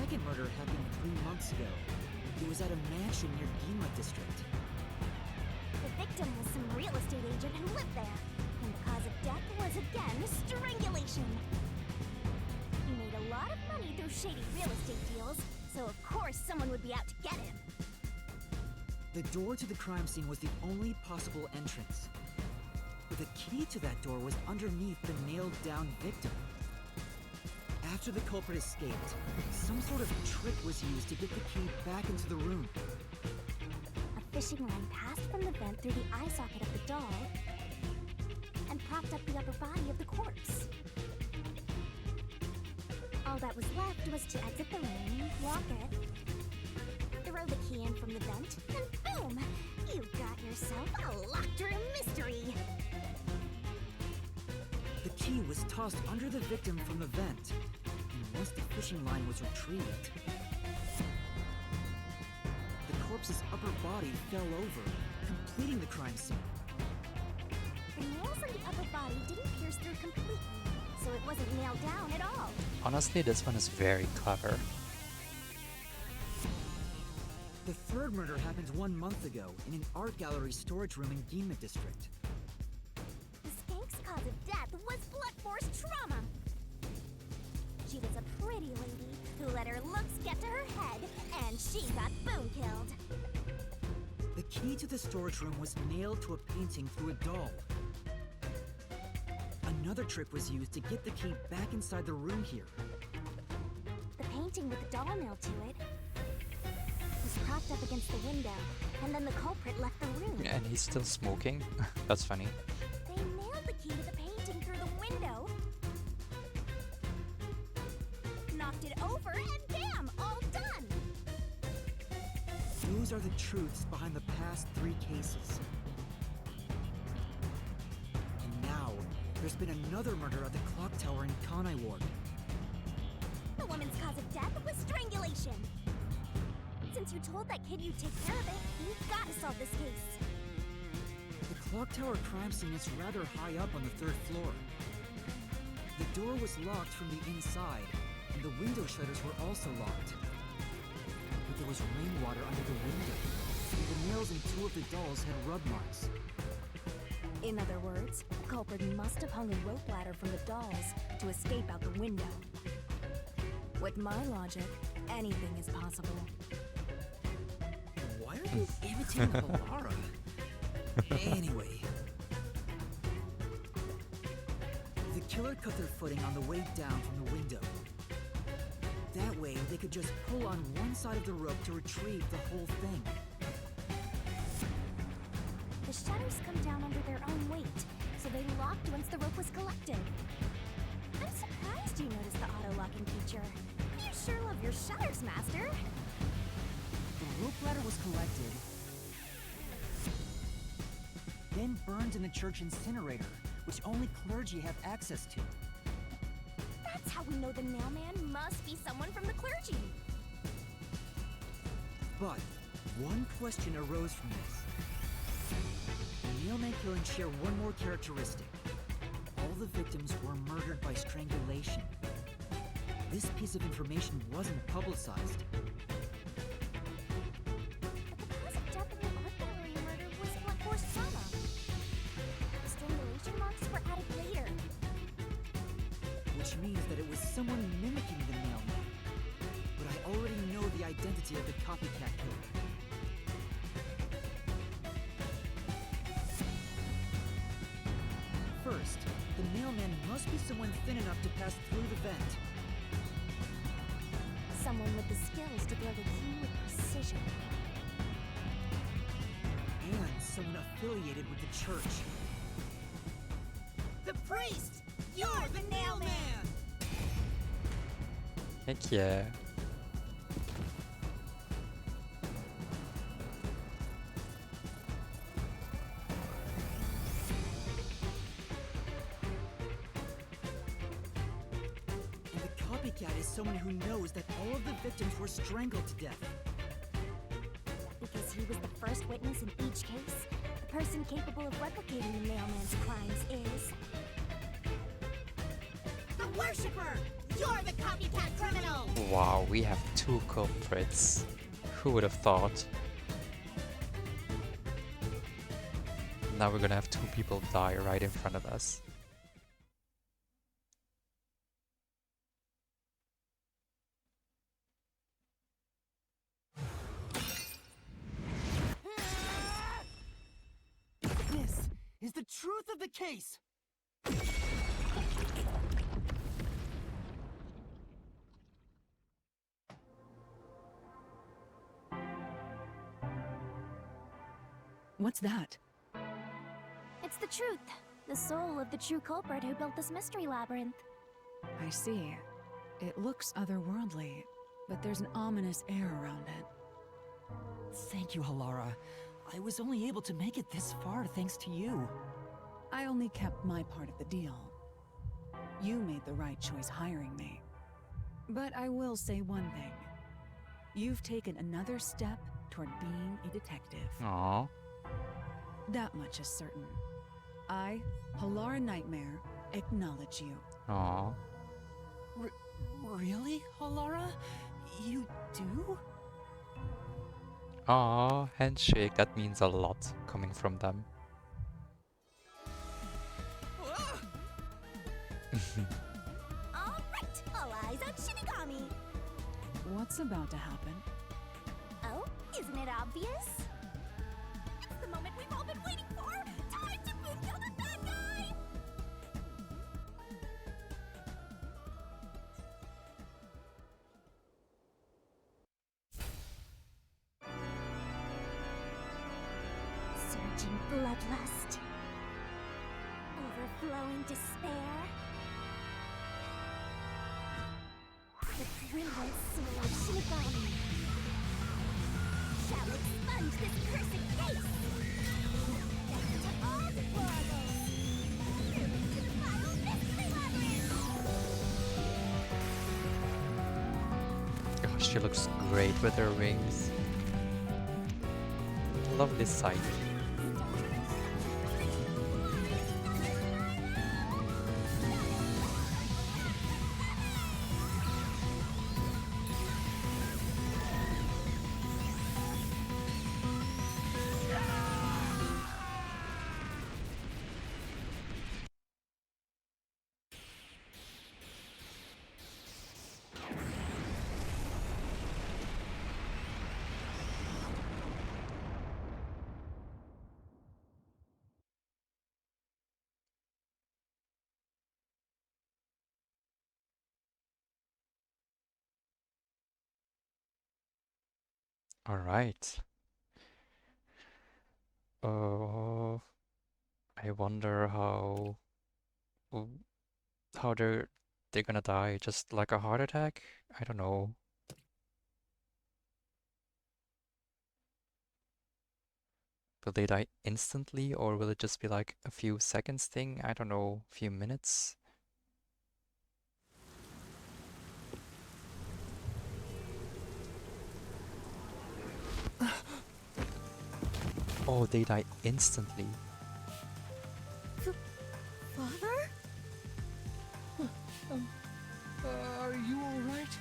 D: second murder happened 3 months ago. It was at a mansion near Ginma District.
C: The victim was some real estate agent who lived there, and the cause of death was again strangulation. He made a lot of money through shady real estate deals, so of course someone would be out to get him.
D: The door to the crime scene was the only possible entrance. But the key to that door was underneath the nailed-down victim. After the culprit escaped, some sort of trick was used to get the key back into the room.
C: A fishing line passed from the vent through the eye socket of the doll and propped up the upper body of the corpse. All that was left was to exit the room, lock it, throw the key in from the vent, and boom! You've got yourself a locked room mystery!
D: The key was tossed under the victim from the vent, and once the fishing line was retrieved, the corpse's upper body fell over, completing the crime scene.
C: The nails on the upper body didn't pierce through completely, so it wasn't nailed down at all.
A: Honestly, this one is very clever.
D: The third murder happened 1 month ago in an art gallery storage room in Ginma District.
C: The skank's cause of death was blunt force trauma. She was a pretty lady who let her looks get to her head, and she got boom killed.
D: The key to the storage room was nailed to a painting through a doll. Another trick was used to get the key back inside the room here.
C: The painting with the doll nailed to it was propped up against the window, and then the culprit left the room.
A: And he's still smoking. That's funny.
C: They nailed the key to the painting through the window, knocked it over, and bam! All done!
D: Those are the truths behind the past 3 cases. And now, there's been another murder at the clock tower in Kanai Ward.
C: The woman's cause of death was strangulation. Since you told that kid you'd take care of it, you've got to solve this case.
D: The clock tower crime scene is rather high up on the 3rd floor. The door was locked from the inside, and the window shutters were also locked. But there was rainwater under the window, and the nails in 2 of the dolls had rub marks.
B: In other words, the culprit must have hung a rope ladder from the dolls to escape out the window. With my logic, anything is possible.
D: Why are you imitating Alara? Anyway. The killer cut their footing on the way down from the window. That way, they could just pull on one side of the rope to retrieve the whole thing.
C: The shutters come down under their own weight, so they locked once the rope was collected. I'm surprised you noticed the auto-locking feature. You sure love your shutters, Master.
D: The rope ladder was collected, then burned in the church incinerator, which only clergy have access to.
C: That's how we know the nailman must be someone from the clergy.
D: But one question arose from this. The nailman killings share one more characteristic. All the victims were murdered by strangulation. This piece of information wasn't publicized.
C: But the cause of death in the art gallery murder was blunt force trauma. The strangulation marks were added later.
D: Which means that it was someone mimicking the nailman. But I already know the identity of the copycat killer. First, the mailman must be someone thin enough to pass through the vent.
C: Someone with the skills to blow the key with precision.
D: And someone affiliated with the church.
H: The priest! You're the nailman!
A: Heck yeah.
D: And the copycat is someone who knows that all of the victims were strangled to death.
C: Because he was the first witness in each case, the person capable of replicating the mailman's crimes is...
G: The Worshipper!
C: You're the copycat criminal!
A: Wow, we have two culprits. Who would have thought? Now we're gonna have two people die right in front of us.
D: This is the truth of the case!
B: What's that?
C: It's the truth. The soul of the true culprit who built this mystery labyrinth.
B: I see. It looks otherworldly, but there's an ominous air around it.
D: Thank you, Halara. I was only able to make it this far thanks to you.
B: I only kept my part of the deal. You made the right choice hiring me. But I will say one thing. You've taken another step toward being a detective.
A: Aww.
B: That much is certain. I, Halara Nightmare, acknowledge you.
A: Aww.
D: Really, Halara? You do?
A: Aww, handshake, that means a lot coming from them.
C: Alright, all eyes on Shinigami!
B: What's about to happen?
C: Oh, isn't it obvious? It's the moment we've all been waiting for! Time to boom kill the bad guy! Surging bloodlust. Overflowing despair. The brilliant soul of Shinigami shall expunge this cursed case! Death to all deplorables! Through into the final mystery labyrinth!
A: Oh, she looks great with her wings. Lovely sight. All right. Oh, I wonder how they're gonna die. Just like a heart attack? I don't know. Will they die instantly, or will it just be like a few seconds thing? I don't know, few minutes? Oh, they die instantly.
C: Father?
H: Are you alright?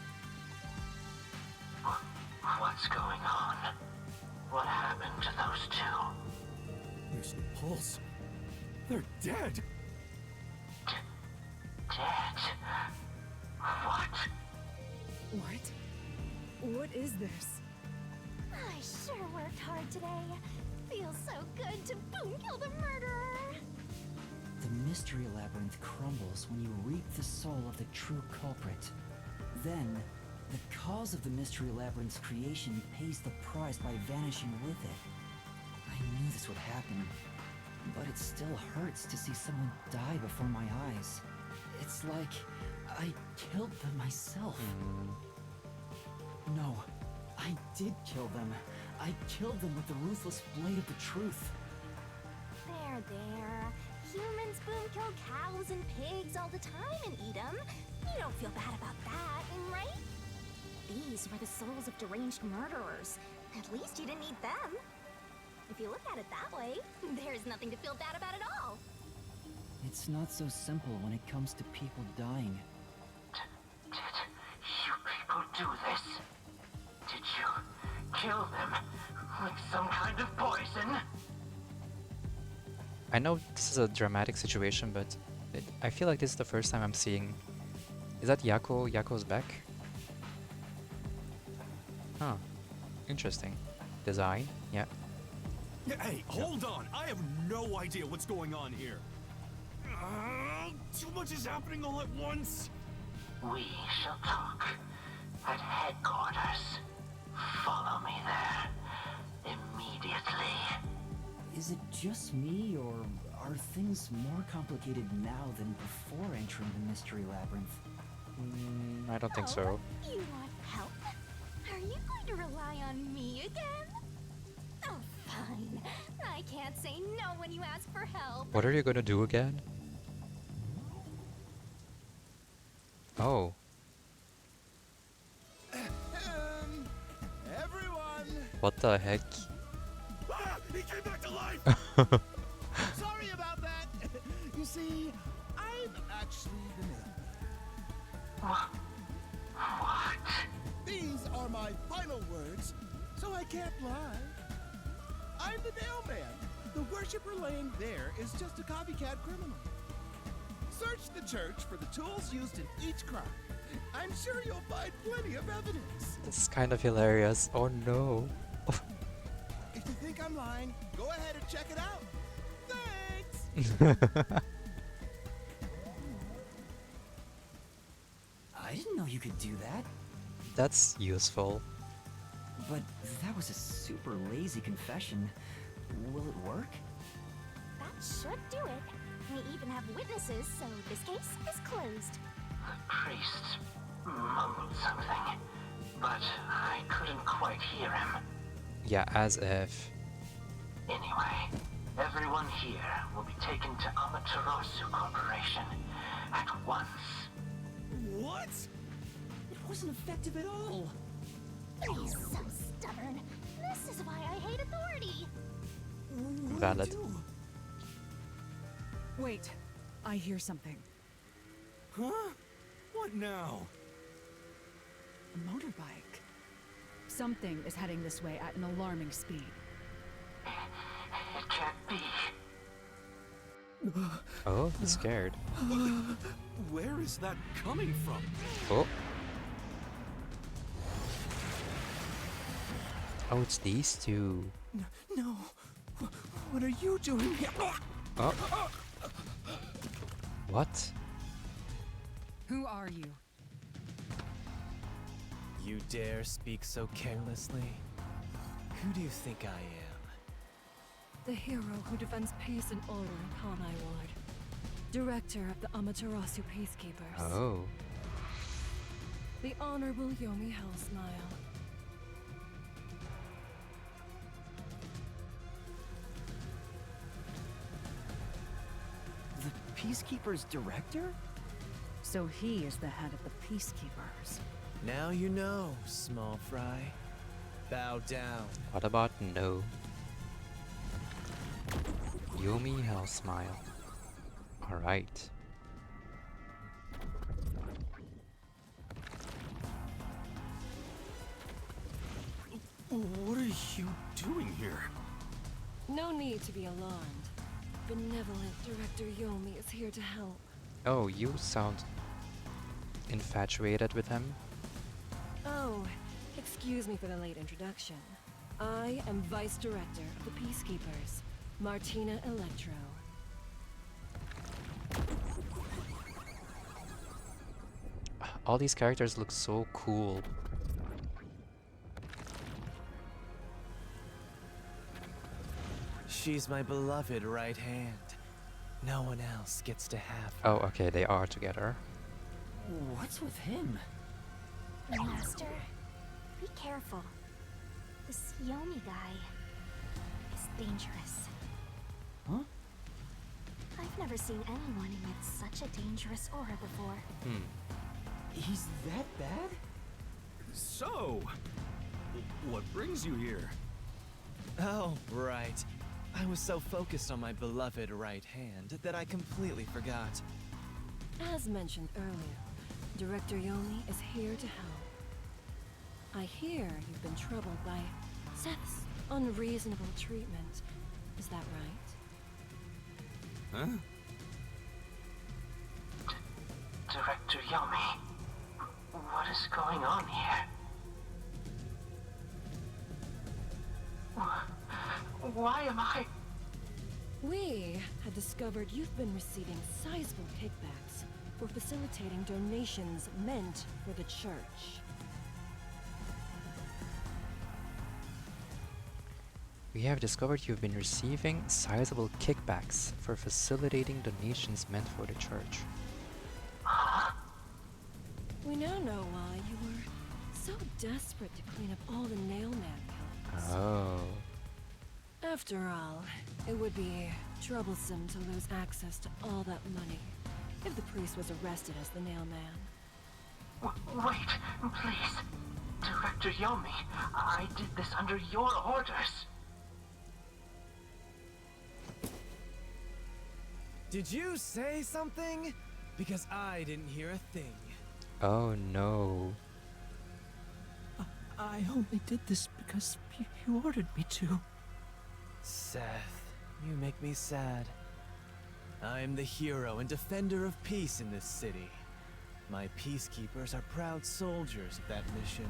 E: What's going on? What happened to those two?
F: There's no pulse. They're dead.
E: Dead? What?
B: What? What is this?
C: I sure worked hard today. Feels so good to boom kill the murderer.
D: The mystery labyrinth crumbles when you reap the soul of the true culprit. Then, the cause of the mystery labyrinth's creation pays the price by vanishing with it. I knew this would happen, but it still hurts to see someone die before my eyes. It's like I killed them myself. No, I did kill them. I killed them with the ruthless blade of the truth.
C: There, there. Humans boom kill cows and pigs all the time and eat them. You don't feel bad about that, right? These were the souls of deranged murderers. At least you didn't eat them. If you look at it that way, there's nothing to feel bad about at all.
D: It's not so simple when it comes to people dying.
E: Dead? do this? Did you kill them with some kind of poison?
A: I know this is a dramatic situation, but I feel like this is the first time I'm seeing... Is that Yako? Yako's back? Huh. Interesting. Design? Yeah.
I: Hey, hold on! I have no idea what's going on here. Too much is happening all at once.
E: We shall talk at headquarters. Follow me there immediately.
D: Is it just me, or are things more complicated now than before entering the Mystery Labyrinth?
A: I don't think so.
C: You want help? Are you going to rely on me again? Oh, fine. I can't say no when you ask for help.
A: What are you gonna do again? Oh.
F: Everyone!
A: What the heck?
I: Ah, he came back to life!
F: Sorry about that! You see, I'm actually the mailman.
E: What?
F: These are my final words, so I can't lie. I'm the mailman. The worshiper laying there is just a copycat criminal. Search the church for the tools used in each crime. I'm sure you'll find plenty of evidence.
A: This is kind of hilarious. Oh no.
F: If you think I'm lying, go ahead and check it out. Thanks!
D: I didn't know you could do that.
A: That's useful.
D: But that was a super lazy confession. Will it work?
C: That should do it. We even have witnesses, so this case is closed.
E: The priest mumbled something, but I couldn't quite hear him.
A: Yeah, as if.
E: Anyway, everyone here will be taken to Amaterasu Corporation at once.
I: What?
D: It wasn't effective at all.
C: He's so stubborn. This is why I hate authority.
A: Valid.
B: Wait, I hear something.
I: Huh? What now?
B: A motorbike. Something is heading this way at an alarming speed.
E: It can't be.
A: Oh, he's scared.
I: Where is that coming from?
A: Oh. Oh, it's these two.
F: No. What are you doing here?
A: Oh. What?
B: Who are you?
H: You dare speak so carelessly? Who do you think I am?
J: The hero who defends peace and order in Kanai Ward. Director of the Amaterasu Peacekeepers.
A: Oh.
J: The Honorable Yomi Hellsmile.
D: The Peacekeeper's director?
B: So he is the head of the Peacekeepers.
H: Now you know, small fry. Bow down.
A: What about no? Yomi Hellsmile. Alright.
I: What are you doing here?
J: No need to be alarmed. Benevolent Director Yomi is here to help.
A: Oh, you sound infatuated with him?
J: Oh, excuse me for the late introduction. I am Vice Director of the Peacekeepers, Martina Electro.
A: All these characters look so cool.
H: She's my beloved right hand. No one else gets to have her.
A: Oh, okay, they are together.
D: What's with him?
C: Master, be careful. This Yomi guy is dangerous.
D: Huh?
C: I've never seen anyone emit such a dangerous aura before.
D: He's that bad?
I: So, what brings you here?
H: Oh, right. I was so focused on my beloved right hand that I completely forgot.
J: As mentioned earlier, Director Yomi is here to help. I hear you've been troubled by Seth's unreasonable treatment. Is that right?
E: Huh? Director Yomi, what is going on here? Why am I...
J: We had discovered you've been receiving sizable kickbacks for facilitating donations meant for the church.
A: We have discovered you've been receiving sizable kickbacks for facilitating donations meant for the church.
J: We now know why you were so desperate to clean up all the Nailman killings.
A: Oh.
J: After all, it would be troublesome to lose access to all that money if the priest was arrested as the Nailman.
E: Wait, please. Director Yomi, I did this under your orders.
H: Did you say something? Because I didn't hear a thing.
A: Oh no.
E: I only did this because you ordered me to.
H: Seth, you make me sad. I'm the hero and defender of peace in this city. My peacekeepers are proud soldiers of that mission.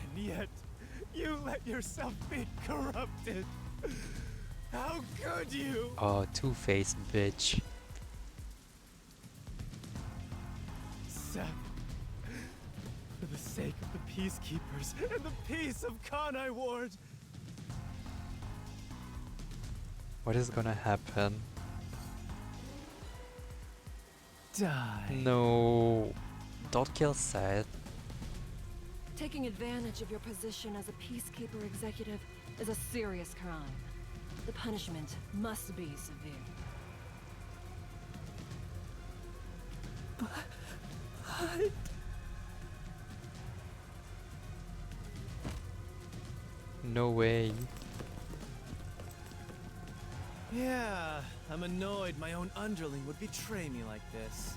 H: And yet, you let yourself be corrupted. How could you?
A: Oh, two-faced bitch.
H: Seth, for the sake of the peacekeepers and the peace of Kanai Ward.
A: What is gonna happen?
H: Die.
A: No. Don't kill Seth.
J: Taking advantage of your position as a peacekeeper executive is a serious crime. The punishment must be severe.
A: No way.
H: Yeah, I'm annoyed my own underling would betray me like this.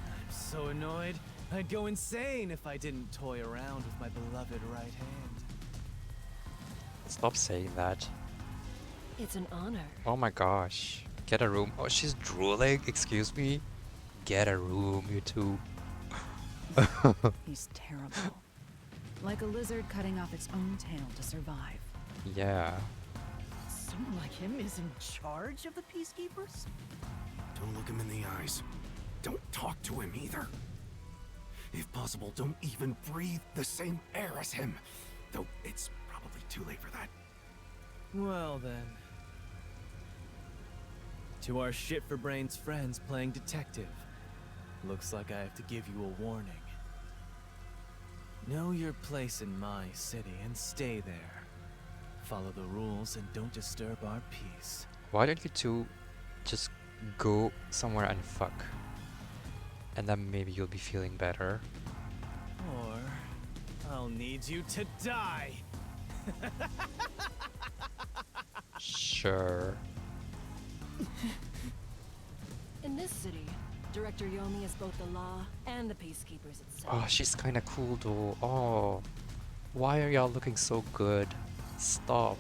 H: I'm so annoyed, I'd go insane if I didn't toy around with my beloved right hand.
A: Stop saying that.
J: It's an honor.
A: Oh my gosh. Get a room. Oh, she's drooling. Excuse me. Get a room, you two.
B: He's terrible. Like a lizard cutting off its own tail to survive.
A: Yeah.
K: Someone like him is in charge of the Peacekeepers?
F: Don't look him in the eyes. Don't talk to him either. If possible, don't even breathe the same air as him. Though it's probably too late for that.
H: Well then. To our shit-for-brains friends playing detective. Looks like I have to give you a warning. Know your place in my city and stay there. Follow the rules and don't disturb our peace.
A: Why don't you two just go somewhere and fuck? And then maybe you'll be feeling better.
H: Or I'll need you to die.
A: Sure.
J: In this city, Director Yomi is both the law and the peacekeepers itself.
A: Oh, she's kinda cool though. Oh. Why are y'all looking so good? Stop.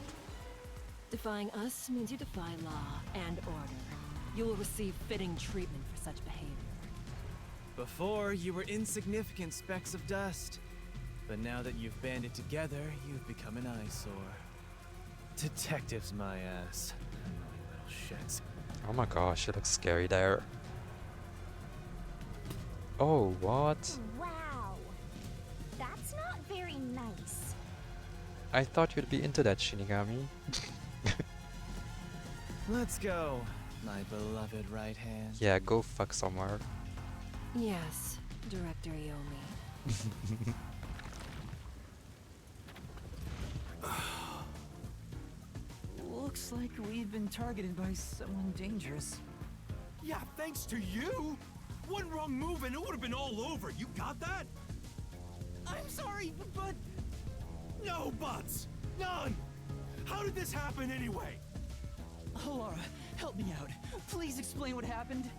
J: Defying us means you defy law and order. You will receive fitting treatment for such behavior.
H: Before, you were insignificant specks of dust. But now that you've banded together, you've become an eyesore. Detectives, my ass. Annoying little shits.
A: Oh my gosh, it looks scary there. Oh, what?
C: Wow. That's not very nice.
A: I thought you'd be into that, Shinigami.
H: Let's go, my beloved right hand.
A: Yeah, go fuck somewhere.
J: Yes, Director Yomi.
K: Looks like we've been targeted by someone dangerous.
I: Yeah, thanks to you. One wrong move and it would have been all over. You got that?
H: I'm sorry, but...
I: No buts. None. How did this happen anyway?
K: Laura, help me out. Please explain what happened.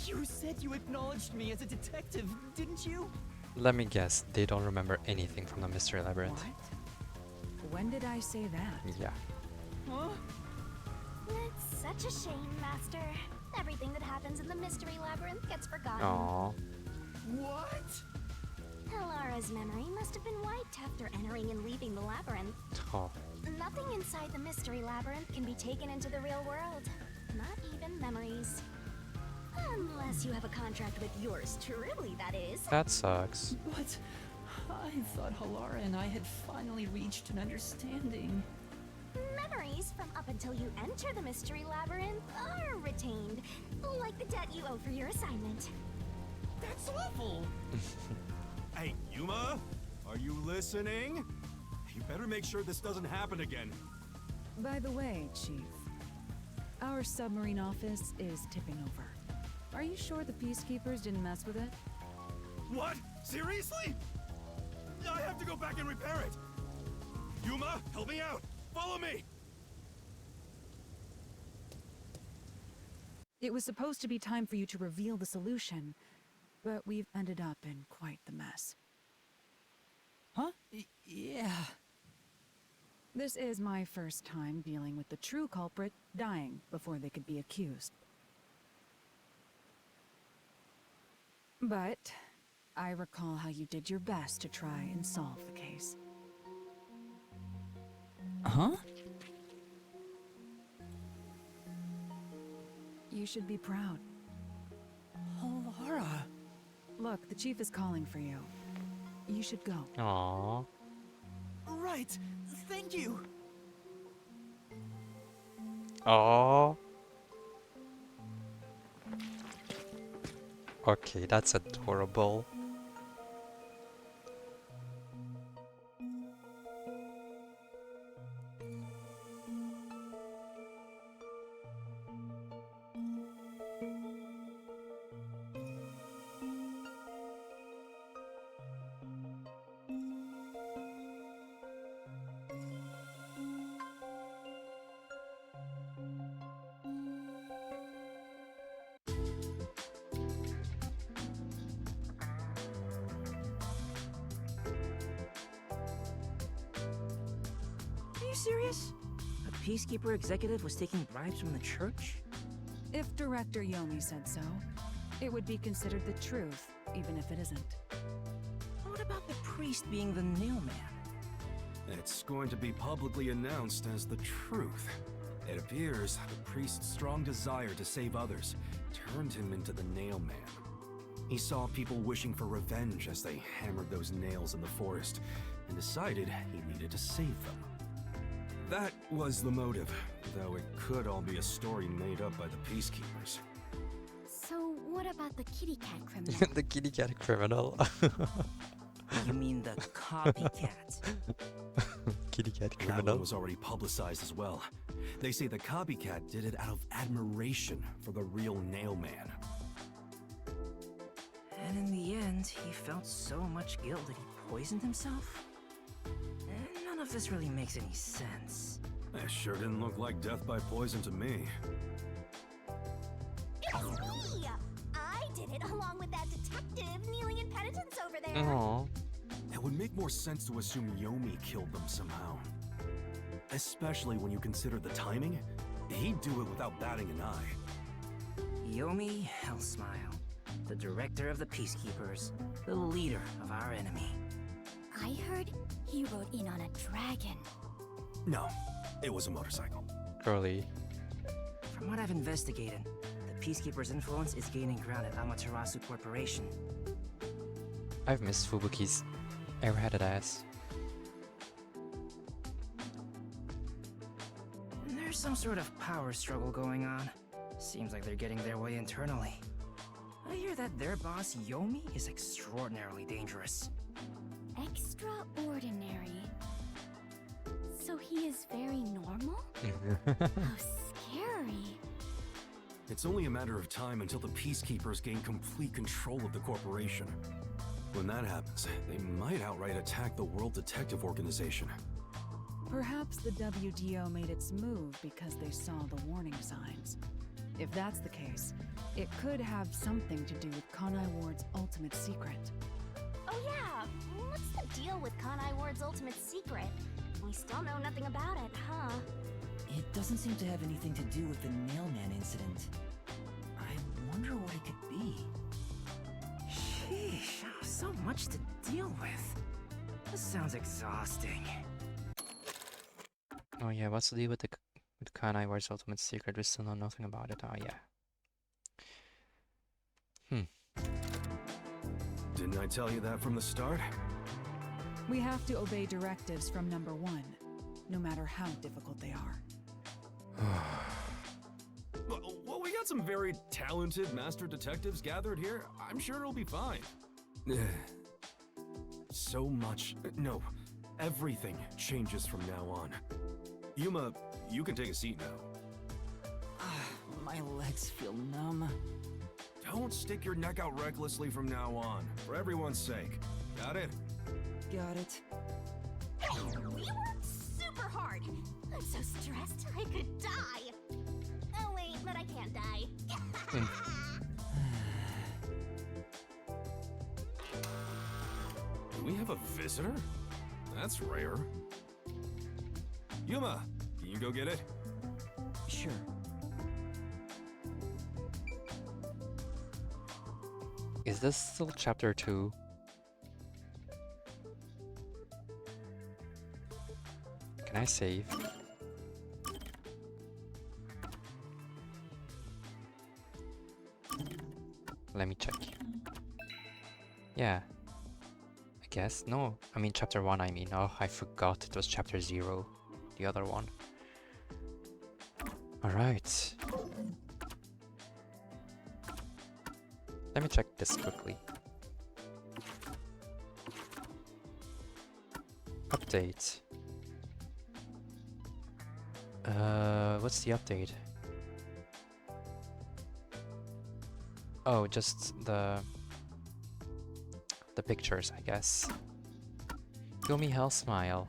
K: You said you acknowledged me as a detective, didn't you?
A: Let me guess, they don't remember anything from the Mystery Labyrinth.
B: What? When did I say that?
A: Yeah.
B: Huh?
C: It's such a shame, Master. Everything that happens in the Mystery Labyrinth gets forgotten.
A: Aww.
I: What?
C: Helara's memory must have been wiped after entering and leaving the labyrinth.
A: Oh.
C: Nothing inside the Mystery Labyrinth can be taken into the real world. Not even memories. Unless you have a contract with yours truly, that is.
A: That sucks.
K: But I thought Halara and I had finally reached an understanding.
C: Memories from up until you enter the Mystery Labyrinth are retained, like the debt you owe for your assignment.
I: That's awful! Hey, Yuma? Are you listening? You better make sure this doesn't happen again.
B: By the way, Chief, our submarine office is tipping over. Are you sure the Peacekeepers didn't mess with it?
I: What? Seriously? I have to go back and repair it! Yuma, help me out! Follow me!
B: It was supposed to be time for you to reveal the solution, but we've ended up in quite the mess.
K: Huh? Yeah.
B: This is my first time dealing with the true culprit dying before they could be accused. But I recall how you did your best to try and solve the case.
K: Huh?
B: You should be proud.
K: Halara.
B: Look, the chief is calling for you. You should go.
A: Aww.
K: Right. Thank you.
A: Aww. Okay, that's adorable.
E: Are you serious? A Peacekeeper executive was taking bribes from the church?
B: If Director Yomi said so, it would be considered the truth, even if it isn't.
E: What about the priest being the nailman?
I: It's going to be publicly announced as the truth. It appears the priest's strong desire to save others turned him into the nailman. He saw people wishing for revenge as they hammered those nails in the forest, and decided he needed to save them. That was the motive, though it could all be a story made up by the Peacekeepers.
C: So what about the kitty cat criminal?
A: The kitty cat criminal.
E: You mean the copycat?
A: Kitty cat
I: That
A: criminal.
I: one was already publicized as well. They say the copycat did it out of admiration for the real nailman.
E: And in the end, he felt so much guilt that he poisoned himself? None of this really makes any sense.
I: That sure didn't look like death by poison to me.
C: It's me! I did it along with that detective kneeling in penitence over there.
A: Aww.
I: It would make more sense to assume Yomi killed them somehow. Especially when you consider the timing. He'd do it without batting an eye.
E: Yomi Hellsmile, the director of the Peacekeepers, the leader of our enemy.
C: I heard he rode in on a dragon.
I: No, it was a motorcycle.
A: Girly.
E: From what I've investigated, the Peacekeepers' influence is gaining ground at Amaterasu Corporation.
A: I've missed Fubuki's airheaded ass.
E: There's some sort of power struggle going on. Seems like they're getting their way internally. I hear that their boss, Yomi, is extraordinarily dangerous.
C: Extraordinary. So he is very normal? How scary.
I: It's only a matter of time until the Peacekeepers gain complete control of the corporation. When that happens, they might outright attack the World Detective Organization.
B: Perhaps the WDO made its move because they saw the warning signs. If that's the case, it could have something to do with Kanai Ward's ultimate secret.
C: Oh yeah, what's the deal with Kanai Ward's ultimate secret? We still know nothing about it, huh?
K: It doesn't seem to have anything to do with the Nailman incident. I wonder what it could be.
H: Sheesh, so much to deal with. This sounds exhausting.
A: Oh yeah, what's the deal with with Kanai Ward's ultimate secret? We still know nothing about it. Oh yeah.
I: Didn't I tell you that from the start?
B: We have to obey directives from number 1, no matter how difficult they are.
I: Well, we got some very talented master detectives gathered here. I'm sure it'll be fine. So much. No, everything changes from now on. Yuma, you can take a seat now.
K: My legs feel numb.
I: Don't stick your neck out recklessly from now on, for everyone's sake. Got it?
K: Got it.
C: Hey, you worked super hard! I'm so stressed I could die! Oh wait, but I can't die.
I: Do we have a visitor? That's rare. Yuma, can you go get it?
K: Sure.
A: Is this still chapter 2? Can I save? Let me check. Yeah. I guess. No. I mean chapter 1, I mean. Oh, I forgot it was chapter 0. The other one. Alright. Let me check this quickly. Update. What's the update? Oh, just the pictures, I guess. Yomi Hell Smile.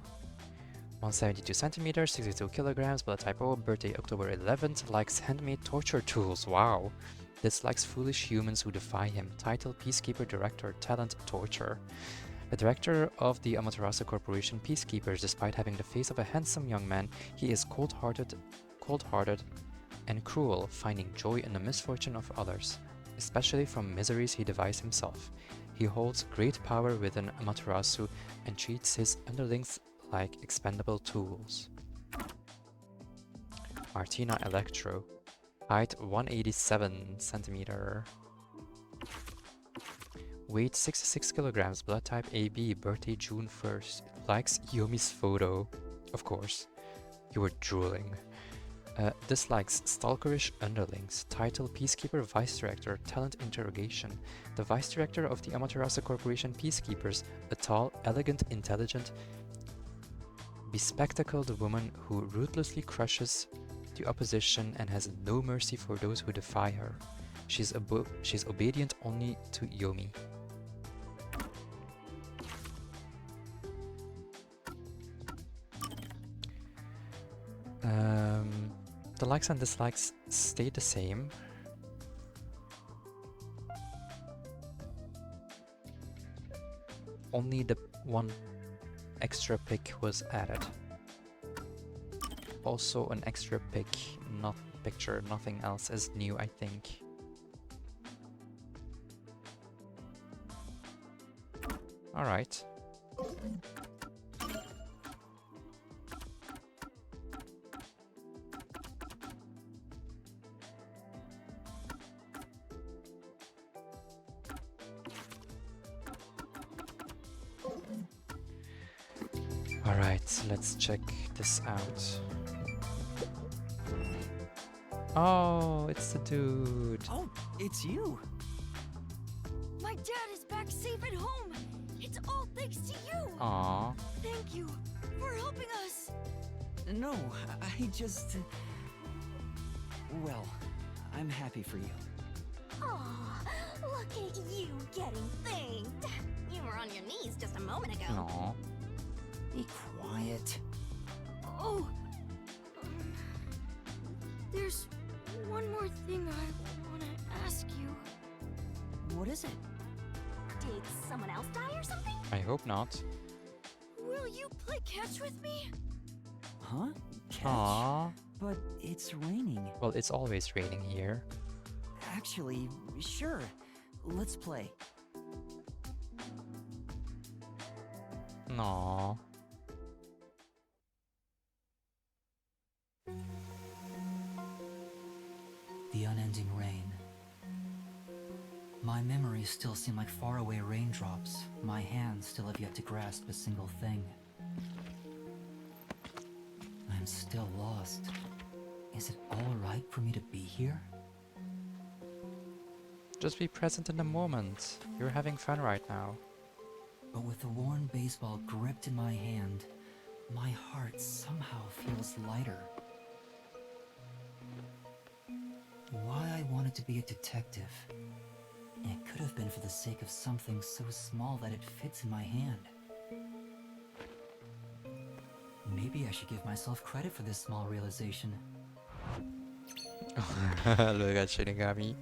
A: 172 centimeters, 62 kilograms, blood type O, birthday October 11th, likes handmade torture tools, wow. Dislikes foolish humans who defy him. Title, Peacekeeper Director, Talent, Torture. The director of the Amaterasu Corporation Peacekeepers, despite having the face of a handsome young man, he is cold-hearted and cruel, finding joy in the misfortune of others, especially from miseries he devised himself. He holds great power within Amaterasu and treats his underlings like expendable tools. Martina Electro. Height 187 centimeter. Weight 66 kilograms, blood type AB, birthday June 1st. Likes Yomi's photo. Of course. You were drooling. Dislikes stalkerish underlings. Title, Peacekeeper Vice Director, Talent Interrogation. The Vice Director of the Amaterasu Corporation Peacekeepers, a tall, elegant, intelligent, bespectacled woman who ruthlessly crushes the opposition and has no mercy for those who defy her. She's obedient only to Yomi. The likes and dislikes stay the same. Only the one extra pic was added. Also an extra pic, not picture, nothing else is new, I think. Alright. Alright, let's check this out. Oh, it's the dude.
K: Oh, it's you.
G: My dad is back safe at home. It's all thanks to you.
A: Aww.
G: Thank you for helping us.
K: No, I just... Well, I'm happy for you.
C: Aw, look at you getting thanked. You were on your knees just a moment ago.
A: Aww.
K: Be quiet.
G: Oh, there's one more thing I want to ask you.
K: What is it?
C: Did someone else die or something?
A: I hope not.
J: Will you play catch with me?
D: Huh? Catch?
A: Aww.
D: But it's raining.
A: Well, it's always raining here.
D: Actually, sure. Let's play.
A: Aww.
K: The unending rain. My memories still seem like faraway raindrops. My hands still have yet to grasp a single thing. I'm still lost. Is it all right for me to be here?
A: Just be present in the moment. You're having fun right now.
K: But with the worn baseball gripped in my hand, my heart somehow feels lighter. Why I wanted to be a detective. It could have been for the sake of something so small that it fits in my hand. Maybe I should give myself credit for this small realization.
A: Look at Shinigami.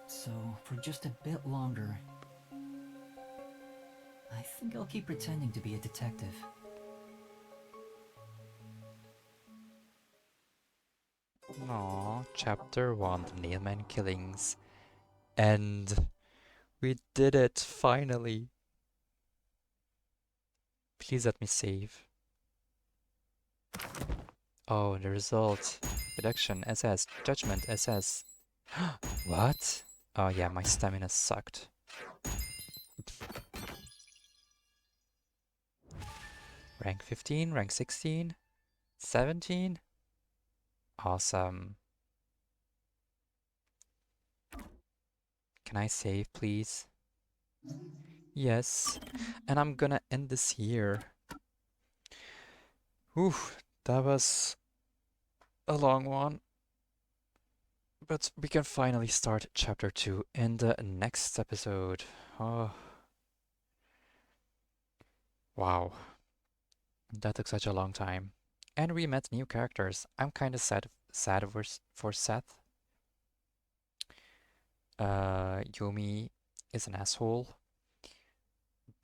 K: So, for just a bit longer, I think I'll keep pretending to be a detective.
A: Aww, Chapter 1, The Nailman Killings. And we did it, finally. Please let me save. Oh, the result. Reduction, SS. Judgment, SS. What? Oh yeah, my stamina sucked. Rank 15, rank 16, 17? Awesome. Can I save, please? Yes. And I'm gonna end this here. Oof, that was a long one. But we can finally start chapter 2 in the next episode. Oh. Wow. That took such a long time. And we met new characters. I'm kinda sad for Seth. Yomi is an asshole.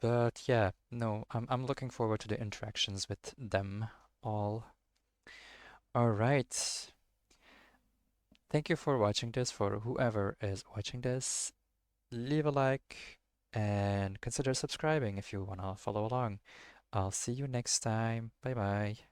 A: But yeah, no, I'm looking forward to the interactions with them all. Alright. Thank you for watching this, for whoever is watching this. Leave a like and consider subscribing if you wanna follow along. I'll see you next time. Bye bye.